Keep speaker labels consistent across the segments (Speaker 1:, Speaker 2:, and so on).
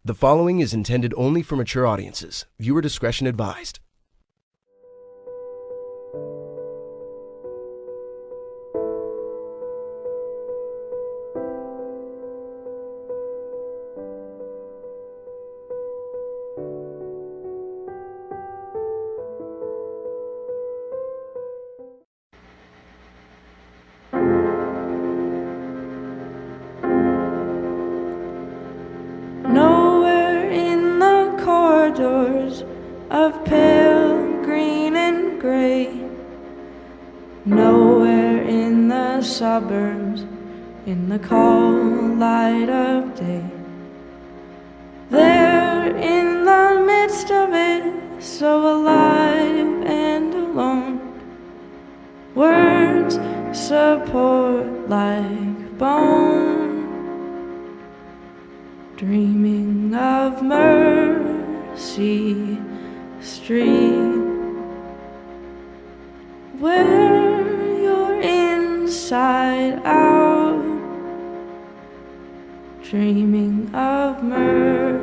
Speaker 1: The following is intended only for mature audiences. Viewer discretion advised.
Speaker 2: Nowhere in the corridors of pale green and gray, nowhere in the suburbs in the cold light of day. There in the midst of it, so alive and alone, words support like bone. Dreaming of Mercy Street, where you're inside out. Dreaming of mercy.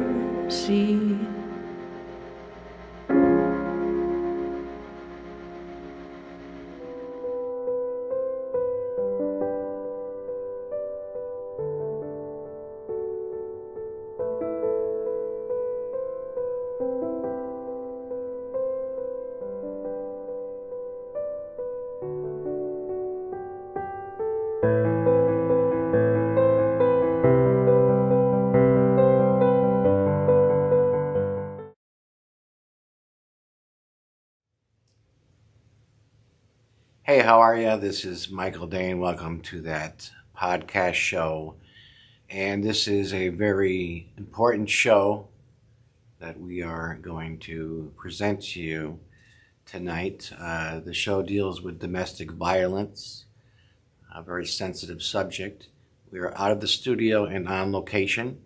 Speaker 3: Hey, how are you? This is Michael Dane. Welcome to that podcast show. And this is a very important show that we are going to present to you tonight. The show deals with domestic violence, a very sensitive subject. We are out of the studio and on location,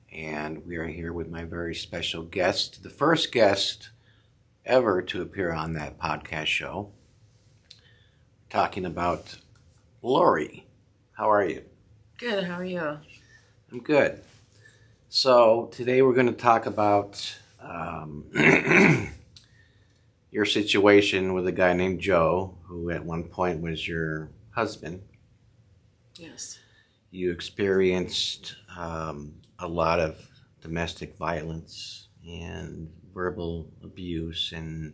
Speaker 3: and we are here with my very special guest, the first guest ever to appear on that podcast show. Talking about Lori. How are you?
Speaker 4: Good, how are you?
Speaker 3: I'm good. So today we're going to talk about your situation with a guy named Joe, who at one point was your husband.
Speaker 4: Yes.
Speaker 3: You experienced a lot of domestic violence and verbal abuse, and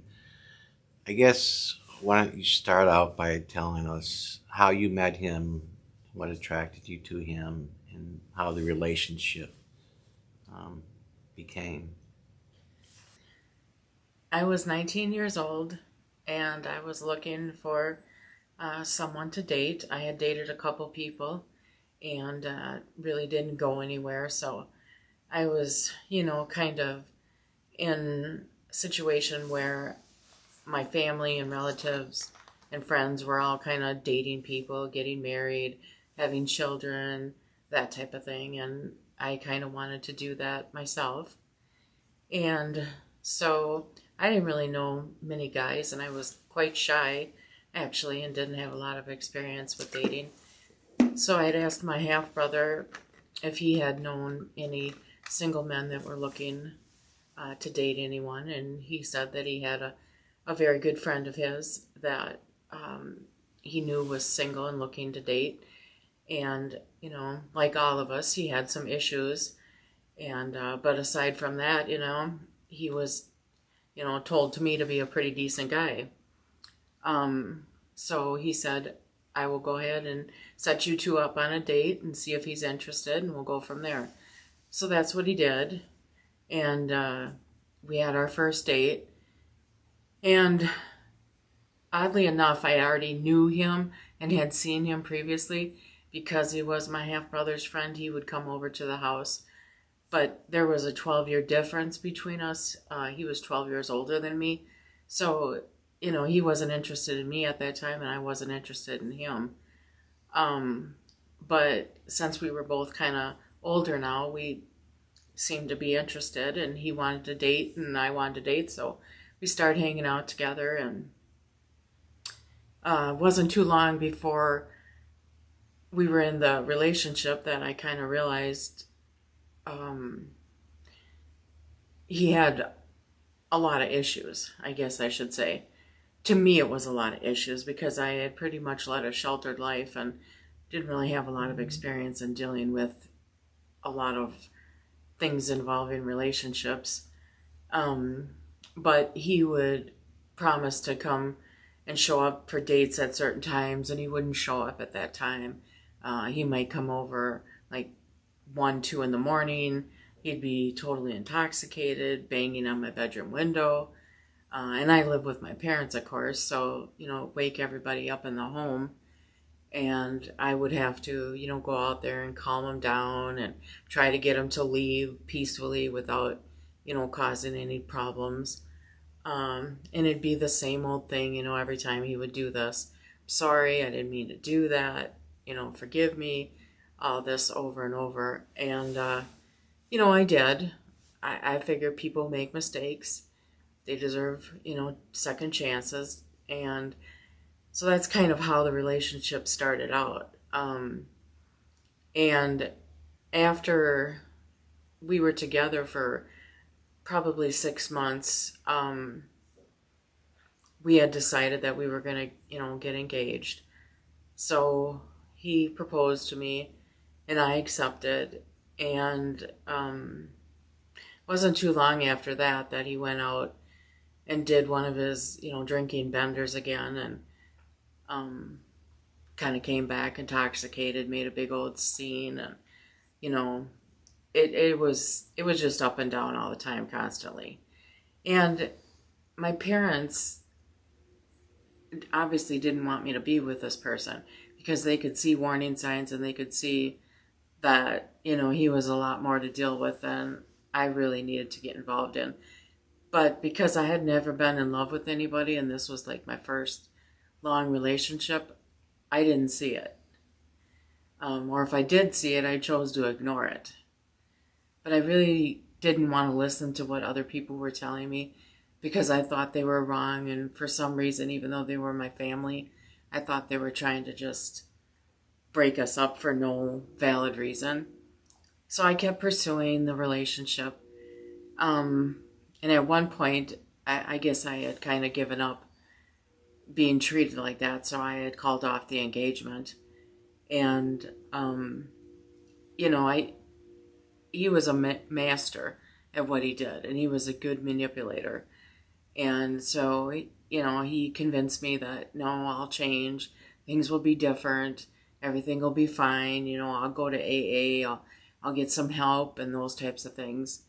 Speaker 3: I guess why don't you start out by telling us how you met him, what attracted you to him, and how the relationship became.
Speaker 4: I was 19 years old and I was looking for someone to date. I had dated a couple people and really didn't go anywhere. So I was, kind of in a situation where my family and relatives and friends were all kind of dating people, getting married, having children, that type of thing. And I kind of wanted to do that myself. And so I didn't really know many guys, and I was quite shy, actually, and didn't have a lot of experience with dating. So I had asked my half-brother if he had known any single men that were looking to date anyone, and he said that he had a very good friend of his that he knew was single and looking to date. And, like all of us, he had some issues. And but aside from that, he was, told to me to be a pretty decent guy. So he said, I will go ahead and set you two up on a date and see if he's interested, and we'll go from there. So that's what he did. And we had our first date. And oddly enough, I already knew him and had seen him previously because he was my half-brother's friend. He would come over to the house. But there was a 12-year difference between us. He was 12 years older than me. So, he wasn't interested in me at that time, and I wasn't interested in him. But since we were both kind of older now, we seemed to be interested, and he wanted to date, and I wanted to date, so we started hanging out together, and wasn't too long before we were in the relationship that I kind of realized he had a lot of issues, I guess I should say. To me, it was a lot of issues because I had pretty much led a sheltered life and didn't really have a lot of experience in dealing with a lot of things involving relationships. But he would promise to come and show up for dates at certain times, and he wouldn't show up at that time. He might come over like 1, 2 in the morning. He'd be totally intoxicated, banging on my bedroom window. And I live with my parents, of course, so, wake everybody up in the home. And I would have to, go out there and calm him down and try to get him to leave peacefully without, causing any problems. And it'd be the same old thing, every time he would do this. Sorry, I didn't mean to do that. Forgive me. All this over and over. And, I did. I figure people make mistakes. They deserve, second chances. And so that's kind of how the relationship started out. And after we were together for probably 6 months, we had decided that we were going to, get engaged. So he proposed to me and I accepted. And wasn't too long after that he went out and did one of his, drinking benders again, and kind of came back intoxicated, made a big old scene, and it was just up and down all the time, constantly. And my parents obviously didn't want me to be with this person because they could see warning signs and they could see that he was a lot more to deal with than I really needed to get involved in. But because I had never been in love with anybody and this was like my first long relationship, I didn't see it. Or if I did see it, I chose to ignore it. But I really didn't want to listen to what other people were telling me because I thought they were wrong. And for some reason, even though they were my family, I thought they were trying to just break us up for no valid reason. So I kept pursuing the relationship. And at one point, I guess I had kind of given up being treated like that, so I had called off the engagement. And, he was a master at what he did, and he was a good manipulator. And so, he convinced me that, no, I'll change, things will be different, everything will be fine, I'll go to AA, I'll get some help and those types of things.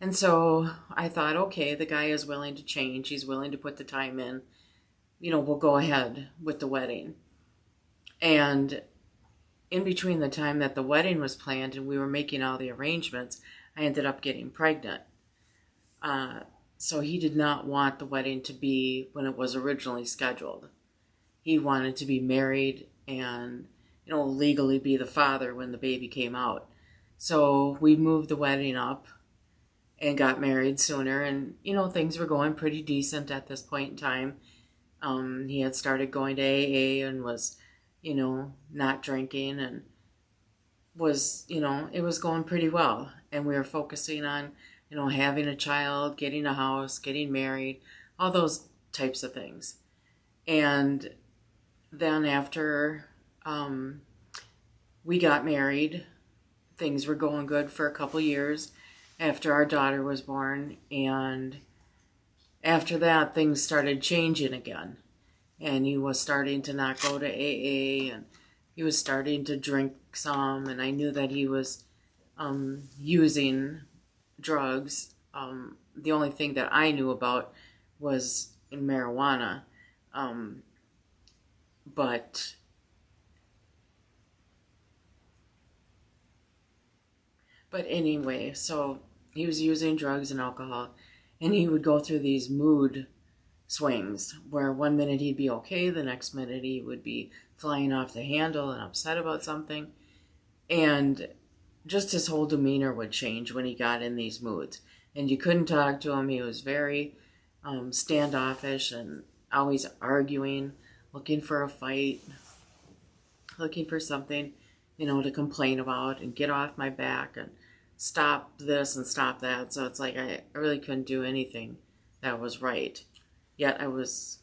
Speaker 4: And so I thought, okay, the guy is willing to change. He's willing to put the time in. We'll go ahead with the wedding. And in between the time that the wedding was planned and we were making all the arrangements, I ended up getting pregnant. So he did not want the wedding to be when it was originally scheduled. He wanted to be married and, legally be the father when the baby came out. So we moved the wedding up and got married sooner, and things were going pretty decent at this point in time. He had started going to AA and was not drinking, and was it was going pretty well, and we were focusing on having a child, getting a house, getting married, all those types of things. And then after we got married, things were going good for a couple years after our daughter was born, and after that things started changing again, and he was starting to not go to AA, and he was starting to drink some, and I knew that he was using drugs. The only thing that I knew about was in marijuana, but anyway, so he was using drugs and alcohol, and he would go through these mood swings where one minute he'd be okay, the next minute he would be flying off the handle and upset about something. And just his whole demeanor would change when he got in these moods. And you couldn't talk to him. He was very standoffish and always arguing, looking for a fight, looking for something, to complain about and get off my back and stop this and stop that. So it's like I really couldn't do anything that was right. Yet I was.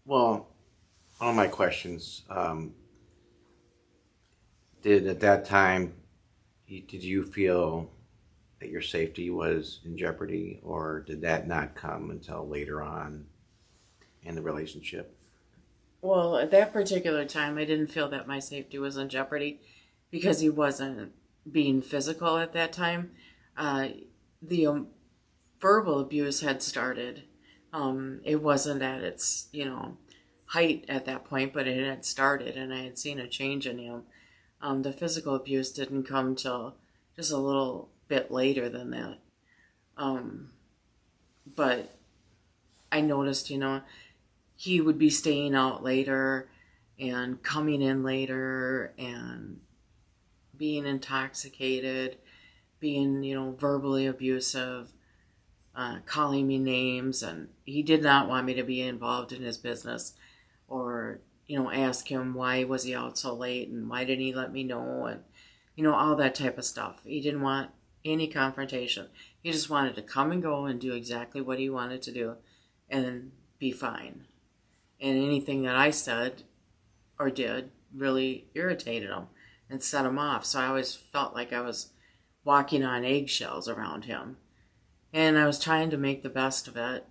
Speaker 3: Well, one of my questions, did at that time, did you feel that your safety was in jeopardy, or did that not come until later on in the relationship?
Speaker 4: Well, at that particular time, I didn't feel that my safety was in jeopardy because he wasn't being physical at that time. The verbal abuse had started. It wasn't at its, height at that point, but it had started, and I had seen a change in him. The physical abuse didn't come till just a little bit later than that. But I noticed, he would be staying out later and coming in later and being intoxicated, being, verbally abusive, calling me names. And he did not want me to be involved in his business or, ask him why was he out so late and why didn't he let me know, and, all that type of stuff. He didn't want any confrontation. He just wanted to come and go and do exactly what he wanted to do and be fine. And anything that I said or did really irritated him and set him off. So I always felt like I was walking on eggshells around him. And I was trying to make the best of it.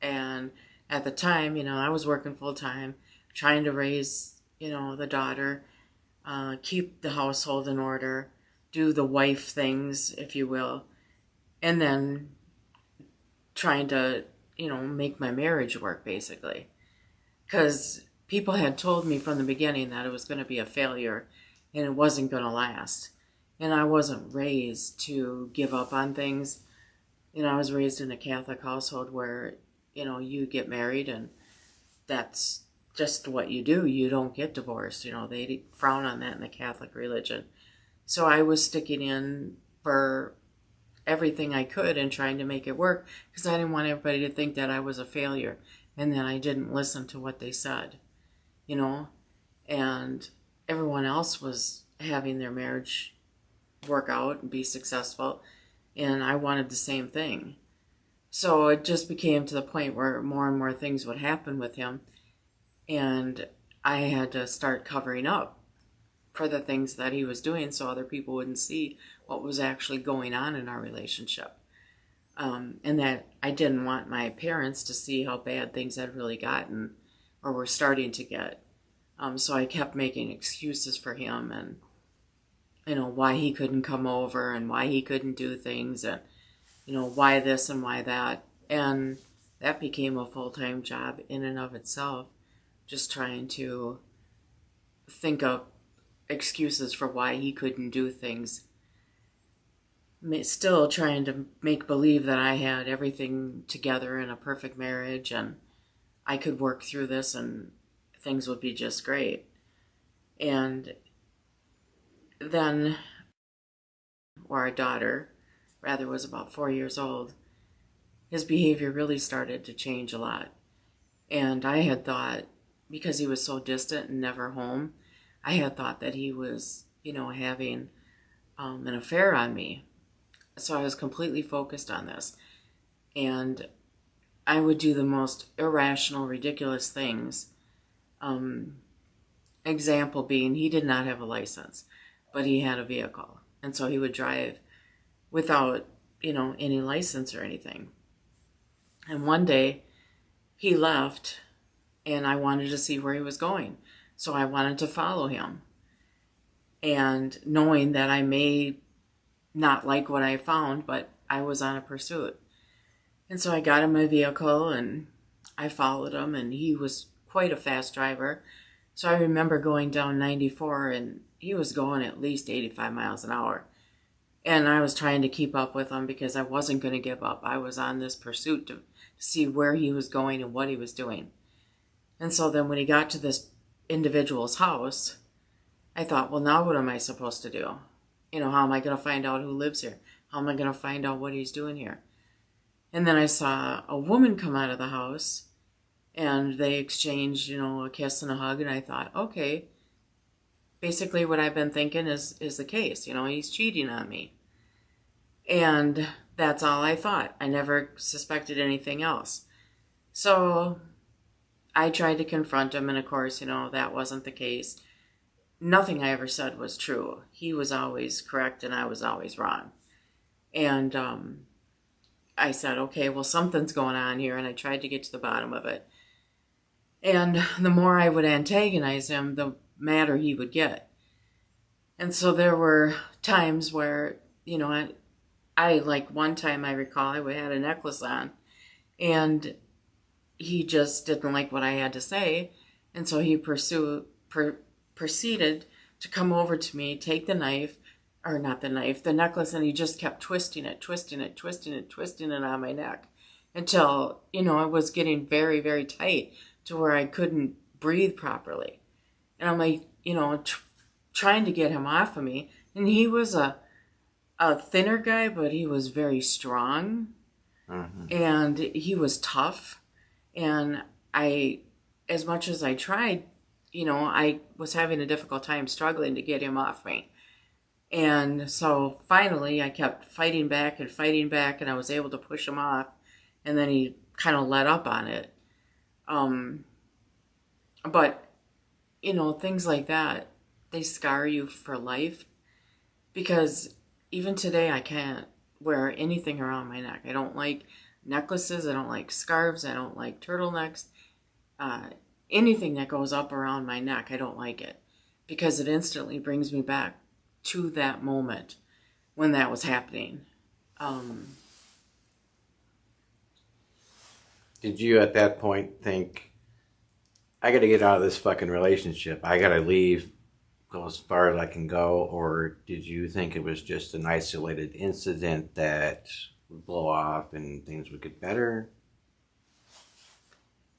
Speaker 4: And at the time, I was working full time, trying to raise, the daughter, keep the household in order, do the wife things, if you will. And then trying to, make my marriage work, basically. Because people had told me from the beginning that it was going to be a failure and it wasn't going to last. And I wasn't raised to give up on things. I was raised in a Catholic household where, you get married and that's just what you do. You don't get divorced. They frown on that in the Catholic religion. So I was sticking in for everything I could and trying to make it work because I didn't want everybody to think that I was a failure and that I didn't listen to what they said, and everyone else was having their marriage work out and be successful, and I wanted the same thing. So it just became to the point where more and more things would happen with him, and I had to start covering up for the things that he was doing so other people wouldn't see what was actually going on in our relationship. And that I didn't want my parents to see how bad things had really gotten or were starting to get. So I kept making excuses for him and, why he couldn't come over and why he couldn't do things and, why this and why that. And that became a full-time job in and of itself, just trying to think of excuses for why he couldn't do things. Still trying to make believe that I had everything together in a perfect marriage and I could work through this and things would be just great. And then, our daughter, was about 4 years old, his behavior really started to change a lot. And I had thought, because he was so distant and never home, I had thought that he was, having an affair on me. So I was completely focused on this. And I would do the most irrational, ridiculous things. Example being, he did not have a license, but he had a vehicle. And so he would drive without, any license or anything. And one day he left and I wanted to see where he was going. So I wanted to follow him. And knowing that I may not like what I found, but I was on a pursuit. And so I got in my vehicle and I followed him, and he was quite a fast driver. So I remember going down 94 and he was going at least 85 miles an hour. And I was trying to keep up with him because I wasn't going to give up. I was on this pursuit to see where he was going and what he was doing. And so then when he got to this individual's house, I thought, well, now what am I supposed to do? How am I going to find out who lives here? How am I going to find out what he's doing here? And then I saw a woman come out of the house and they exchanged, a kiss and a hug. And I thought, okay, basically what I've been thinking is the case. You know, he's cheating on me. And that's all I thought. I never suspected anything else. So I tried to confront him, and of course, you know, that wasn't the case. Nothing I ever said was true. He was always correct and I was always wrong. And I said, okay, well, something's going on here, and I tried to get to the bottom of it. And the more I would antagonize him, the madder he would get. And so there were times where, you know, I like one time I recall I had a necklace on, and he just didn't like what I had to say. And so he proceeded to come over to me, take the knife, or not the knife, the necklace, and he just kept twisting it on my neck until, you know, it was getting very, very tight to where I couldn't breathe properly. And I'm like, you know, trying to get him off of me. And he was a thinner guy, but he was very strong. And he was tough. And as much as I tried, you know, I was having a difficult time struggling to get him off me. And so finally I kept fighting back, and I was able to push him off. And then he kind of let up on it. But, you know, things like that, they scar you for life. Because even today I can't wear anything around my neck. I don't like necklaces. I don't like scarves. I don't like turtlenecks. Anything that goes up around my neck, I don't like it. Because it instantly brings me back to that moment when that was happening.
Speaker 3: Did you at that point think, I got to get out of this fucking relationship, I got to leave, go as far as I can go? Or did you think it was just an isolated incident that would blow off and things would get better?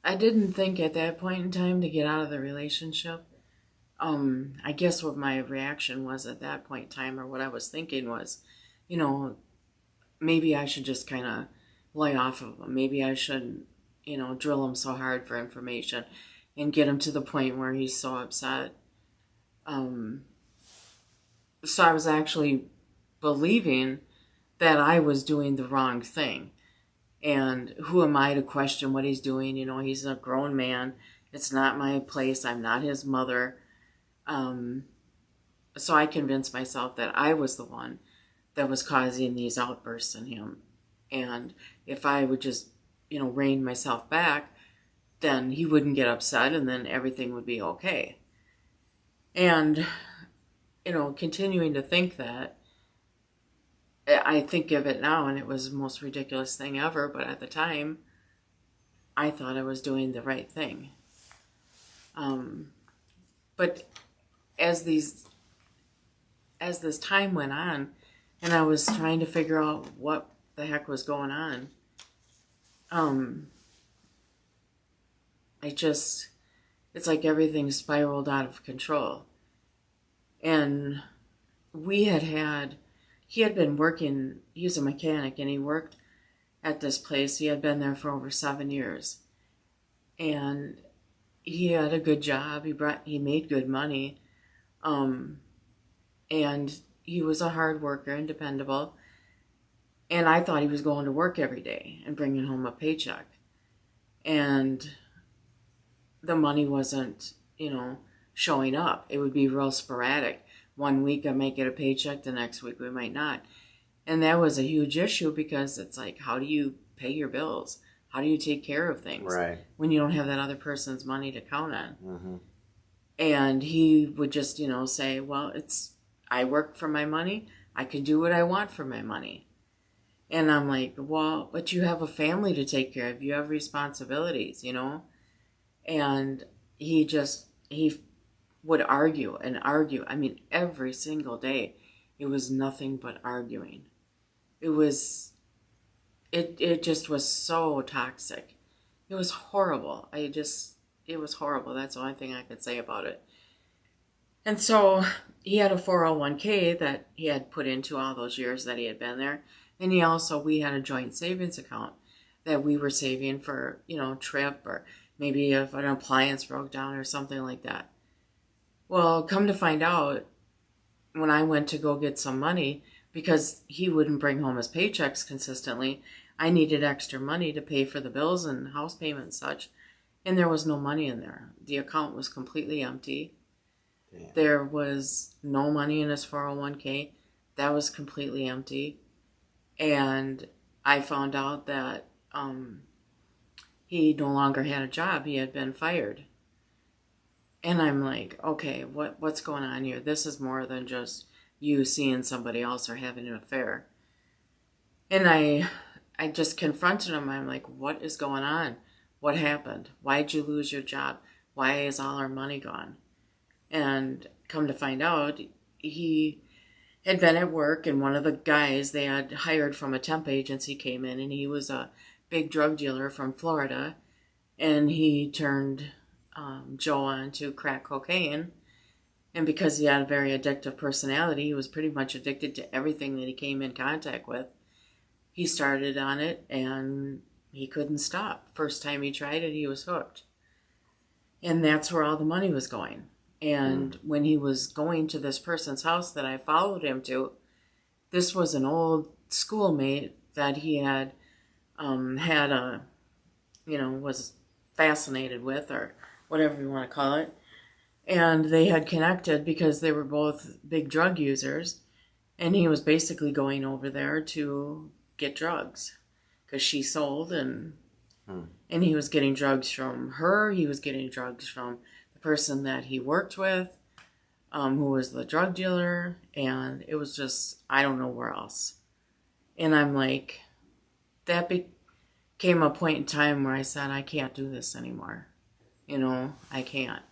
Speaker 4: I didn't think at that point in time to get out of the relationship. I guess what my reaction was at that point in time, or what I was thinking was, you know, maybe I should just kind of lay off of him. Maybe I shouldn't, you know, drill him so hard for information and get him to the point where he's so upset. So I was actually believing that I was doing the wrong thing. And who am I to question what he's doing? You know, he's a grown man. It's not my place. I'm not his mother. So I convinced myself that I was the one that was causing these outbursts in him. And if I would just, you know, rein myself back, then he wouldn't get upset, and then everything would be okay. And, you know, continuing to think that, I think of it now, and it was the most ridiculous thing ever, but at the time, I thought I was doing the right thing. But as this time went on, and I was trying to figure out what the heck was going on, it's like everything spiraled out of control. And he had been working, he was a mechanic, and he worked at this place. He had been there for over 7 years. And he had a good job. He made good money. And he was a hard worker and dependable. And I thought he was going to work every day and bringing home a paycheck. And the money wasn't, you know, showing up. It would be real sporadic. One week I might get a paycheck, the next week we might not. And that was a huge issue, because it's like, how do you pay your bills? How do you take care of things when you don't have that other person's money to count on? Mm-hmm. And he would just, you know, say, well, I work for my money. I can do what I want for my money. And I'm like, well, but you have a family to take care of. You have responsibilities, you know? And he would argue and argue. I mean, every single day, it was nothing but arguing. It just was so toxic. It was horrible. It was horrible. That's the only thing I could say about it. And so he had a 401k that he had put into all those years that he had been there. And we had a joint savings account that we were saving for, you know, trip, or maybe if an appliance broke down or something like that. Well, come to find out, when I went to go get some money, because he wouldn't bring home his paychecks consistently, I needed extra money to pay for the bills and house payment and such, and there was no money in there. The account was completely empty.
Speaker 3: Damn.
Speaker 4: There was no money in his 401k. That was completely empty. And I found out that he no longer had a job. He had been fired. And I'm like, okay, what's going on here? This is more than just you seeing somebody else or having an affair. And I just confronted him. I'm like, what is going on? What happened? Why'd you lose your job? Why is all our money gone? And come to find out, he had been at work, and one of the guys they had hired from a temp agency came in, and he was a big drug dealer from Florida, and he turned Joe on to crack cocaine. And because he had a very addictive personality, he was pretty much addicted to everything that he came in contact with. He started on it, and he couldn't stop. First time he tried it, he was hooked. And that's where all the money was going. And when he was going to this person's house that I followed him to, this was an old schoolmate that he had was fascinated with, or whatever you want to call it. And they had connected because they were both big drug users. And he was basically going over there to get drugs because she sold, and he was getting drugs from her. He was getting drugs from the person that he worked with, who was the drug dealer. And it was just, I don't know where else. And I'm like, that became a point in time where I said, I can't do this anymore. I can't.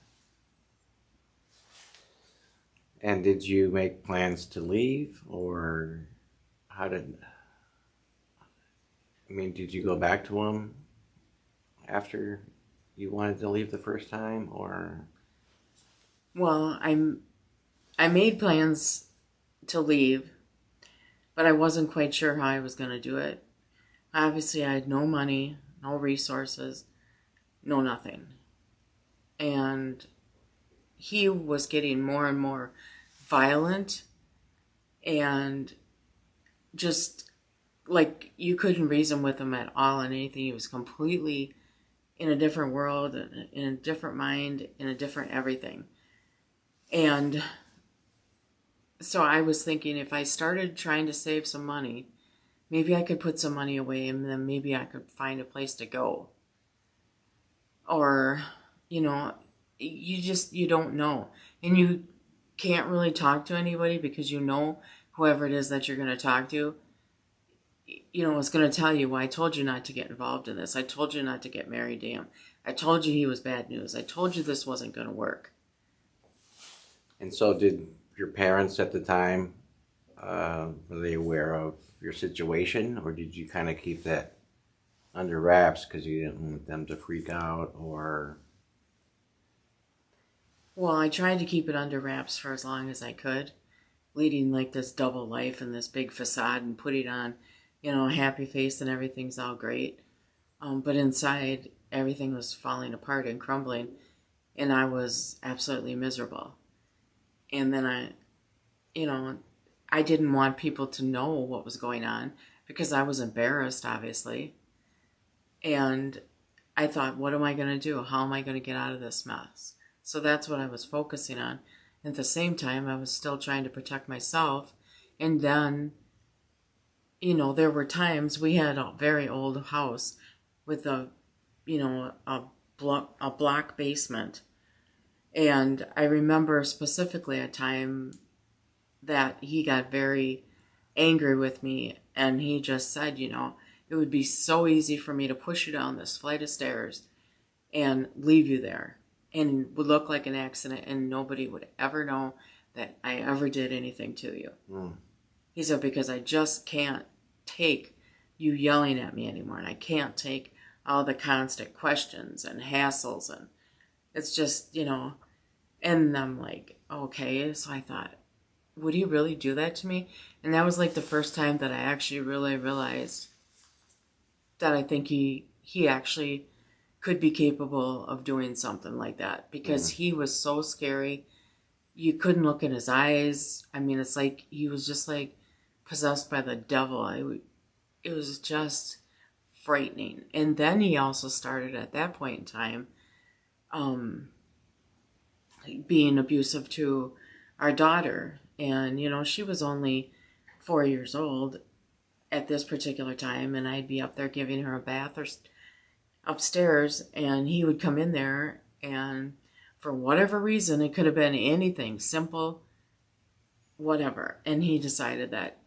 Speaker 3: And did you make plans to leave, or did you go back to him after you wanted to leave the first time, or?
Speaker 4: Well, I made plans to leave, but I wasn't quite sure how I was going to do it. Obviously, I had no money, no resources, no nothing. And he was getting more and more violent, and just like you couldn't reason with him at all on anything. He was completely in a different world, in a different mind, in a different everything. And so I was thinking, if I started trying to save some money, maybe I could put some money away, and then maybe I could find a place to go. Or, you don't know. And you can't really talk to anybody because whoever it is that you're going to talk to, is going to tell you, well, I told you not to get involved in this. I told you not to get married to him. I told you he was bad news. I told you this wasn't going to work.
Speaker 3: And so did your parents at the time, were they aware of your situation, or did you kind of keep that under wraps because you didn't want them to freak out, or?
Speaker 4: Well, I tried to keep it under wraps for as long as I could, leading like this double life and this big facade and putting on, a happy face and everything's all great. But inside, everything was falling apart and crumbling, and I was absolutely miserable. And then I didn't want people to know what was going on because I was embarrassed, obviously. And I thought, what am I going to do? How am I going to get out of this mess? So that's what I was focusing on. At the same time, I was still trying to protect myself. And then, there were times we had a very old house with a block basement. And I remember specifically a time that he got very angry with me, and he just said, it would be so easy for me to push you down this flight of stairs and leave you there, and it would look like an accident, and nobody would ever know that I ever did anything to you. He said, because I just can't take you yelling at me anymore, and I can't take all the constant questions and hassles, and it's just, and I'm like, okay. So I thought, would he really do that to me? And that was like the first time that I actually really realized that I think he actually could be capable of doing something like that, because he was so scary you couldn't look in his eyes. I mean, it's like he was just like possessed by the devil. It was just frightening. And then he also started at that point in time being abusive to our daughter. And, you know, she was only 4 years old at this particular time, and I'd be up there giving her a bath or upstairs, and he would come in there, and for whatever reason, it could have been anything, simple, whatever, and he decided that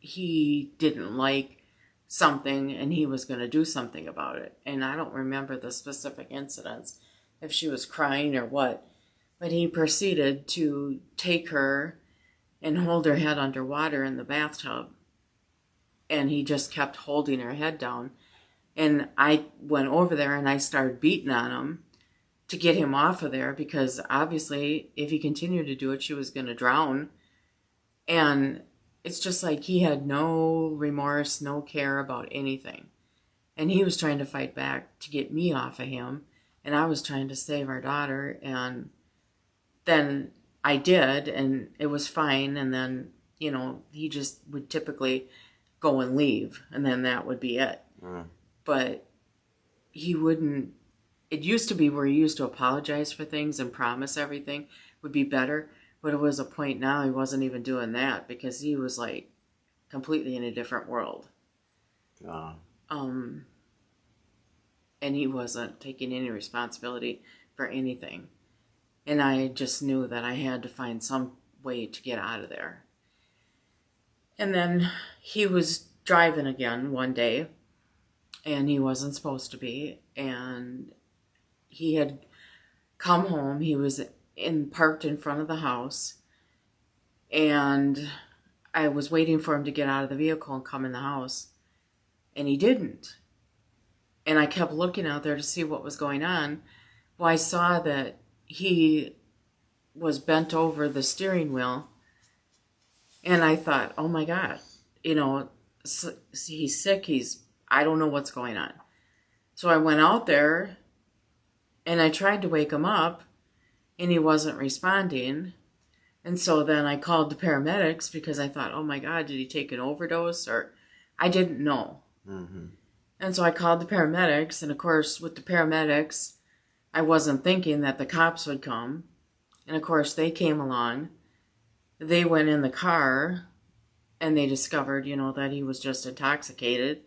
Speaker 4: he didn't like something and he was going to do something about it. And I don't remember the specific incidents, if she was crying or what, but he proceeded to take her and hold her head underwater in the bathtub, and he just kept holding her head down. And I went over there and I started beating on him to get him off of there, because obviously if he continued to do it, she was going to drown. And it's just like he had no remorse, no care about anything. And he was trying to fight back to get me off of him, and I was trying to save our daughter. And then I did, and it was fine. And then, you know, he just would typically go and leave, and then that would be it. But he wouldn't. It used to be where he used to apologize for things and promise everything would be better, but it was a point now he wasn't even doing that, because he was like completely in a different world. And he wasn't taking any responsibility for anything. And I just knew that I had to find some way to get out of there. And then he was driving again one day, and he wasn't supposed to be, and he had come home. He was parked in front of the house, and I was waiting for him to get out of the vehicle and come in the house, and he didn't. And I kept looking out there to see what was going on. Well, I saw that he was bent over the steering wheel, and I thought, oh my God, you know, he's sick, I don't know what's going on. So I went out there and I tried to wake him up, and he wasn't responding. And so then I called the paramedics, because I thought, oh my God, did he take an overdose? Or I didn't know. And so I called the paramedics, and of course with the paramedics, I wasn't thinking that the cops would come. And of course they came along. They went in the car, and they discovered, you know, that he was just intoxicated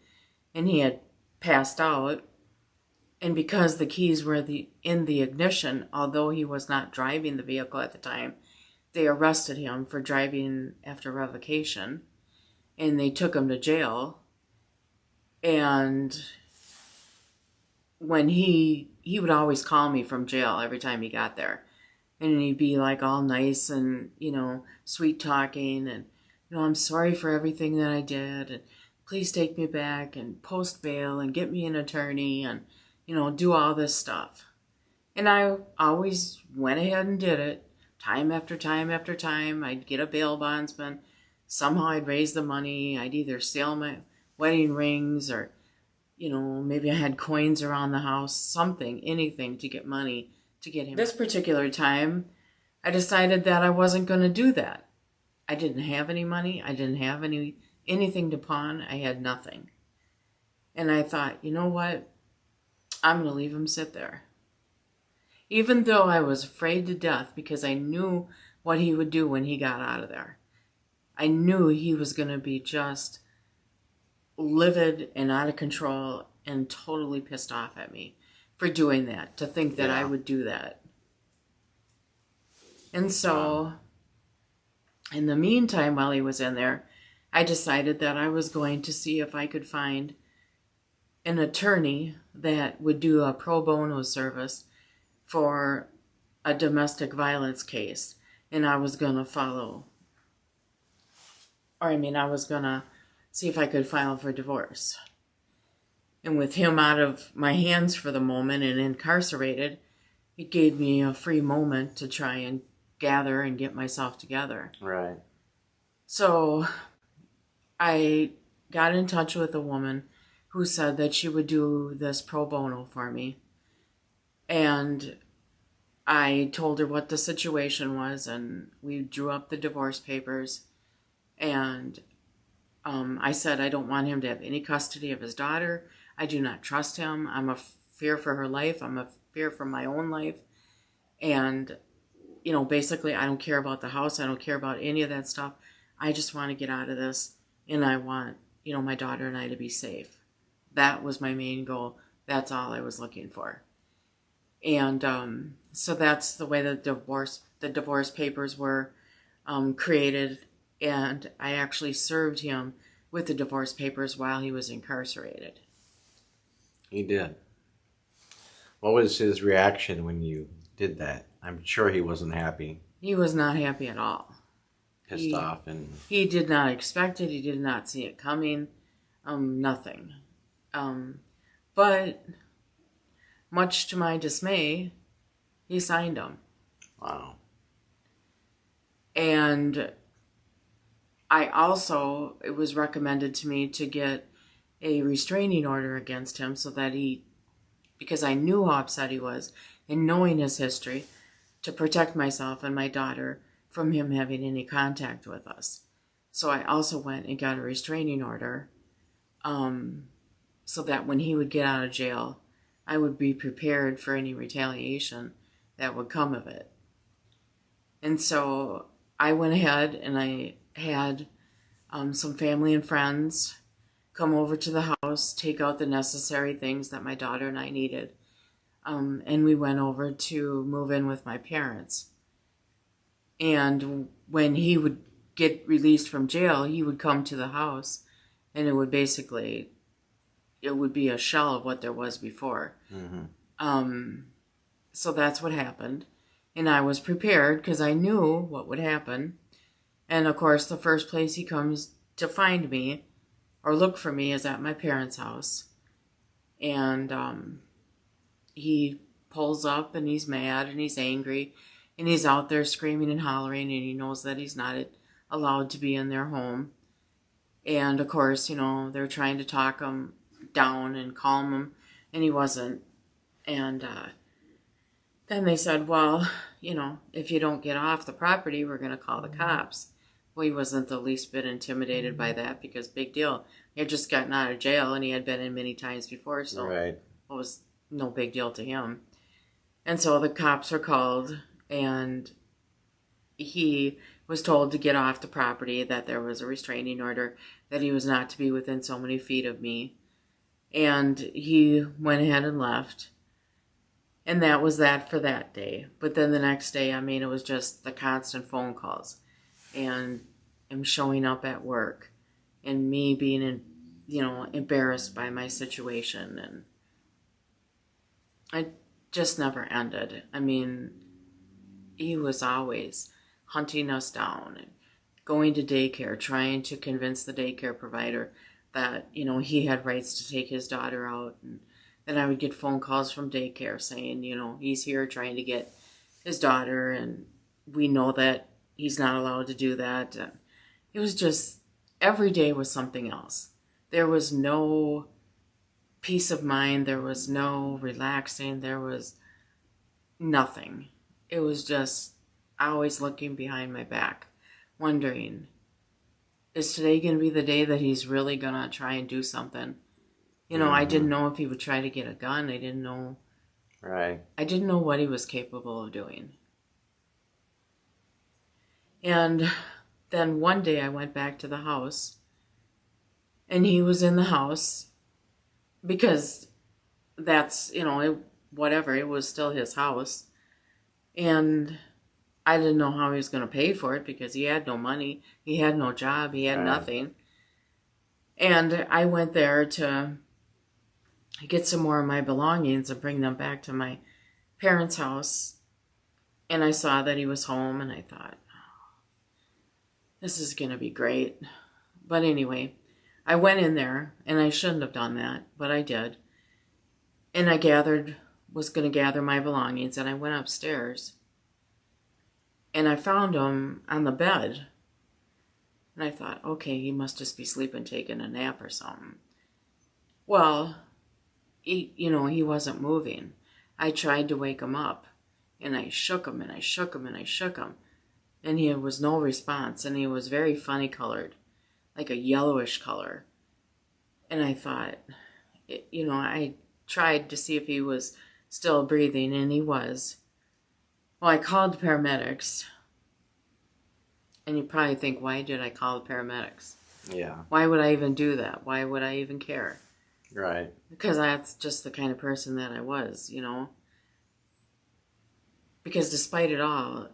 Speaker 4: and he had passed out. And because the keys were in the ignition, although he was not driving the vehicle at the time, they arrested him for driving after revocation, and they took him to jail. And when he would always call me from jail every time he got there, and he'd be like all nice and, you know, sweet talking, and, you know, I'm sorry for everything that I did, and please take me back, and post bail, and get me an attorney, and, you know, do all this stuff. And I always went ahead and did it, time after time after time. I'd get a bail bondsman. Somehow I'd raise the money. I'd either sell my wedding rings, or, you know, maybe I had coins around the house, something, anything to get money to get him. This particular time, I decided that I wasn't going to do that. I didn't have any money. I didn't have anything to pawn. I had nothing. And I thought, you know what? I'm going to leave him sit there. Even though I was afraid to death, because I knew what he would do when he got out of there. I knew he was going to be just livid and out of control and totally pissed off at me for doing that, to think that I would do that. And so, in the meantime, while he was in there, I decided that I was going to see if I could find an attorney that would do a pro bono service for a domestic violence case. And I was going to I was going to see if I could file for divorce. And with him out of my hands for the moment and incarcerated, it gave me a free moment to try and gather and get myself together.
Speaker 3: Right.
Speaker 4: So I got in touch with a woman who said that she would do this pro bono for me. And I told her what the situation was, and we drew up the divorce papers. And I said I don't want him to have any custody of his daughter. I do not trust him. I'm a fear for her life. I'm a fear for my own life. And, basically, I don't care about the house. I don't care about any of that stuff. I just want to get out of this. And I want, my daughter and I to be safe. That was my main goal. That's all I was looking for. And so that's the way the divorce papers were created. And I actually served him with the divorce papers while he was incarcerated.
Speaker 3: He did. What was his reaction when you did that? I'm sure he wasn't happy.
Speaker 4: He was not happy at all.
Speaker 3: Pissed off and...
Speaker 4: He did not expect it. He did not see it coming. Nothing. But much to my dismay, he signed them.
Speaker 3: Wow.
Speaker 4: And it was recommended to me to get a restraining order against him so that because I knew how upset he was, and knowing his history, to protect myself and my daughter from him having any contact with us. So I also went and got a restraining order so that when he would get out of jail, I would be prepared for any retaliation that would come of it. And so I went ahead and I had some family and friends come over to the house, take out the necessary things that my daughter and I needed. And we went over to move in with my parents. And when he would get released from jail, he would come to the house, and it would be a shell of what there was before. Mm-hmm. So that's what happened. And I was prepared because I knew what would happen. And of course, the first place he comes to find me or look for me is at my parents' house. And he pulls up and he's mad and he's angry and he's out there screaming and hollering, and he knows that he's not allowed to be in their home. And of course, they're trying to talk him down and calm him, and he wasn't. And then they said, well, if you don't get off the property, we're going to call the cops. Well, he wasn't the least bit intimidated by that because big deal. He had just gotten out of jail and he had been in many times before, so
Speaker 3: right.
Speaker 4: It was no big deal to him. And so the cops were called, and he was told to get off the property, that there was a restraining order, that he was not to be within so many feet of me. And he went ahead and left. And that was that for that day. But then the next day, it was just the constant phone calls. And him showing up at work. And me being, embarrassed by my situation. And it just never ended. He was always hunting us down and going to daycare, trying to convince the daycare provider that, he had rights to take his daughter out. And then I would get phone calls from daycare saying, he's here trying to get his daughter, and we know that he's not allowed to do that. It was just, every day was something else. There was no peace of mind. There was no relaxing. There was nothing. It was just always looking behind my back, wondering, is today going to be the day that he's really going to try and do something? I didn't know if he would try to get a gun. I didn't know.
Speaker 3: Right.
Speaker 4: I didn't know what he was capable of doing. And then one day I went back to the house, and he was in the house because that's, whatever, it was still his house. And I didn't know how he was going to pay for it because he had no money. He had no job. He had nothing. And I went there to get some more of my belongings and bring them back to my parents' house. And I saw that he was home, and I thought, oh, this is going to be great. But anyway, I went in there, and I shouldn't have done that, but I did. And I was going to gather my belongings, and I went upstairs. And I found him on the bed. And I thought, okay, he must just be sleeping, taking a nap or something. Well, he wasn't moving. I tried to wake him up. And I shook him and I shook him and I shook him. And he was no response. And he was very funny colored, like a yellowish color. And I thought, I tried to see if he was still breathing, and he was. Well, I called the paramedics. And you probably think, why did I call the paramedics?
Speaker 3: Yeah.
Speaker 4: Why would I even do that? Why would I even care?
Speaker 3: Right.
Speaker 4: Because that's just the kind of person that I was, Because despite it all,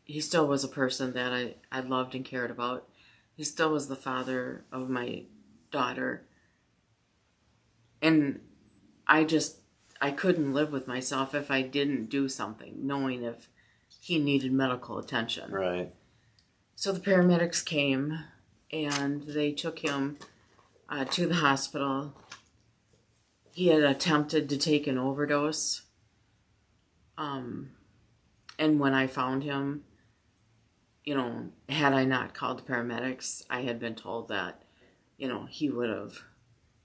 Speaker 4: he still was a person that I loved and cared about. He still was the father of my daughter. And I couldn't live with myself if I didn't do something, knowing if he needed medical attention.
Speaker 3: Right.
Speaker 4: So the paramedics came and they took him to the hospital. He had attempted to take an overdose. And when I found him, had I not called the paramedics, I had been told that, he would have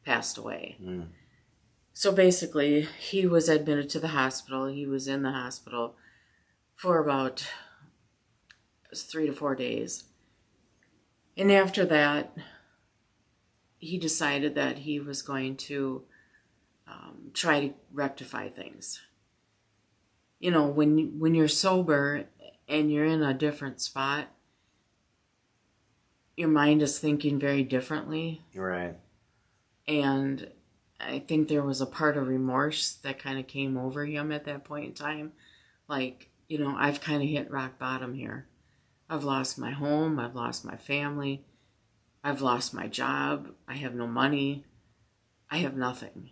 Speaker 4: passed away.
Speaker 3: Mm.
Speaker 4: So basically, he was admitted to the hospital. He was in the hospital for about 3 to 4 days. And after that, he decided that he was going to try to rectify things. When you're sober and you're in a different spot, your mind is thinking very differently.
Speaker 3: Right.
Speaker 4: And I think there was a part of remorse that kind of came over him at that point in time. Like, I've kind of hit rock bottom here. I've lost my home. I've lost my family. I've lost my job. I have no money. I have nothing.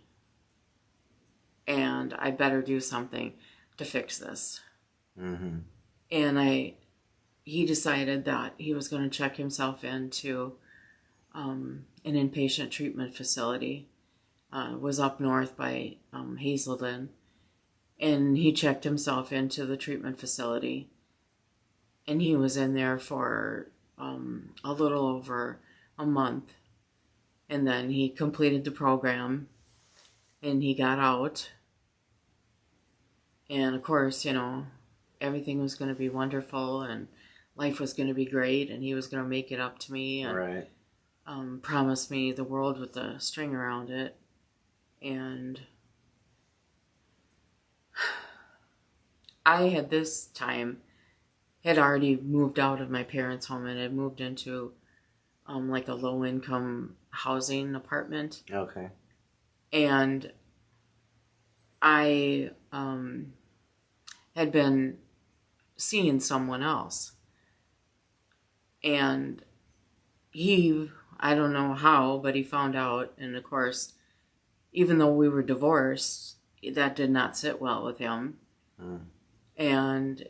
Speaker 4: And I better do something to fix this.
Speaker 3: Mm-hmm.
Speaker 4: And he decided that he was going to check himself into an inpatient treatment facility. Was up north by Hazelden. And he checked himself into the treatment facility. And he was in there for a little over a month. And then he completed the program. And he got out. And of course, everything was going to be wonderful. And life was going to be great. And he was going to make it up to me. And
Speaker 3: Right.
Speaker 4: Promised me the world with a string around it. And I had this time had already moved out of my parents' home and had moved into like a low-income housing apartment.
Speaker 3: Okay.
Speaker 4: And I had been seeing someone else. And I don't know how, but he found out. And of course, even though we were divorced, that did not sit well with him.
Speaker 3: Mm.
Speaker 4: And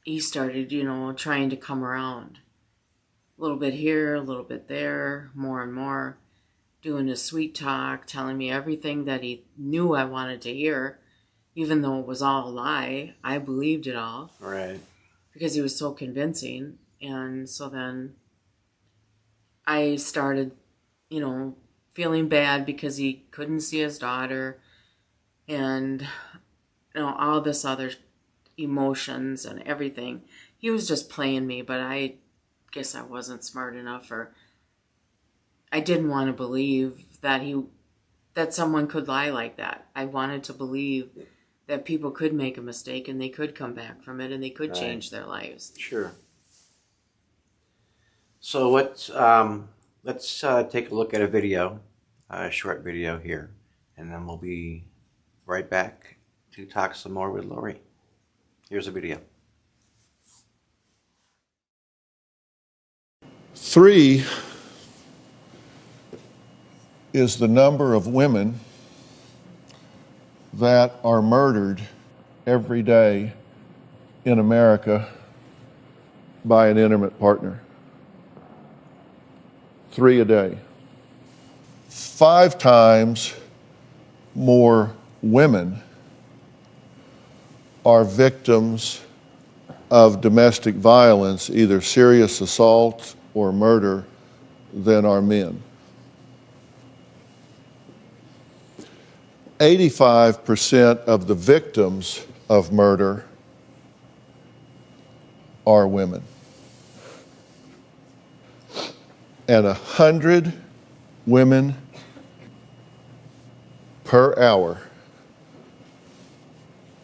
Speaker 4: he started, trying to come around. A little bit here, a little bit there, more and more. Doing his sweet talk, telling me everything that he knew I wanted to hear. Even though it was all a lie, I believed it all.
Speaker 3: Right.
Speaker 4: Because he was so convincing. And so then I started, feeling bad because he couldn't see his daughter and all this other emotions and everything. He was just playing me, but I guess I wasn't smart enough, or I didn't want to believe that someone could lie like that. I wanted to believe that people could make a mistake and they could come back from it and they could
Speaker 3: Right.
Speaker 4: change their lives.
Speaker 3: Sure. So let's take a look at a short video here, and then we'll be right back to talk some more with Lori. Here's a video.
Speaker 5: 3 is the number of women that are murdered every day in America by an intimate partner. 3 a day. 5 times more women are victims of domestic violence, either serious assault or murder, than are men. 85% of the victims of murder are women. And 100 women per hour,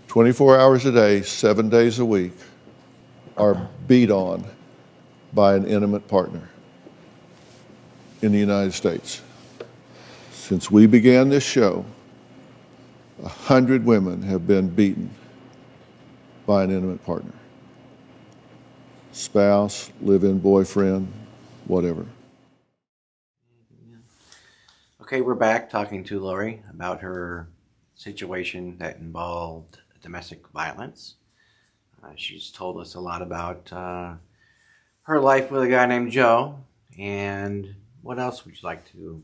Speaker 5: 24 hours a day, 7 days a week, are beat on by an intimate partner in the United States. Since we began this show, 100 women have been beaten by an intimate partner. Spouse, live-in boyfriend, whatever.
Speaker 3: Okay, we're back talking to Lori about her situation that involved domestic violence. She's told us a lot about her life with a guy named Joe. And what else would you like to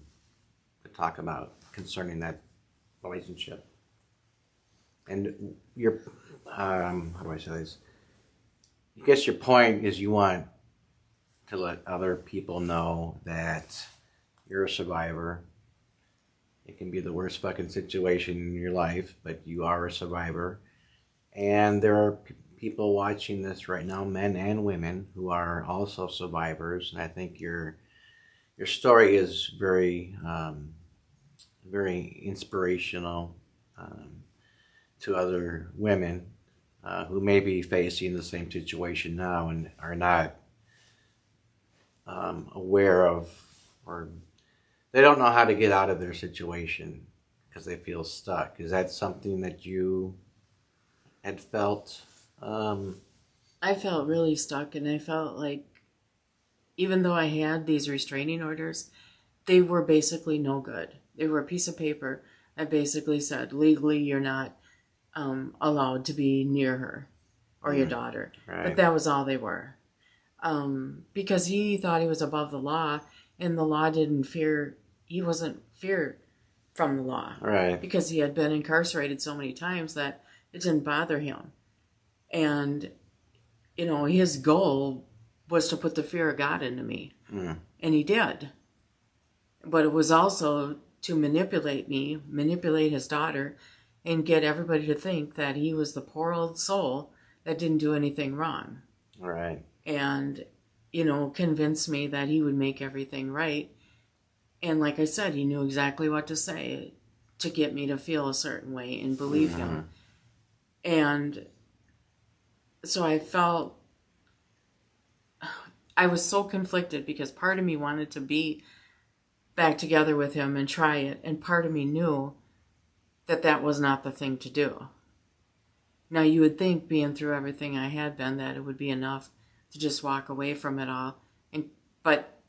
Speaker 3: talk about concerning that relationship? And your, how do I say this? I guess your point is you want to let other people know that you're a survivor. It can be the worst fucking situation in your life, but you are a survivor. And there are people watching this right now, men and women, who are also survivors. And I think your story is very, very inspirational to other women who may be facing the same situation now and are not aware of, or they don't know how to get out of their situation because they feel stuck. Is that something that you had felt?
Speaker 4: I felt really stuck, and I felt like even though I had these restraining orders, they were basically no good. They were a piece of paper that basically said, legally, you're not allowed to be near her or your daughter.
Speaker 3: Right.
Speaker 4: But that was all they were. Because he thought he was above the law, and the law didn't fear, he wasn't feared from the law.
Speaker 3: Right.
Speaker 4: Because he had been incarcerated so many times that it didn't bother him. And, you know, his goal was to put the fear of God into me. And he did. But it was also to manipulate me, manipulate his daughter, and get everybody to think that he was the poor old soul that didn't do anything wrong.
Speaker 3: Right.
Speaker 4: And, you know, convince me that he would make everything right. And like I said, he knew exactly what to say to get me to feel a certain way and believe him. And so I felt, I was so conflicted because part of me wanted to be back together with him and try it. And part of me knew that that was not the thing to do. Now, you would think, being through everything I had been, that it would be enough to just walk away from it all. But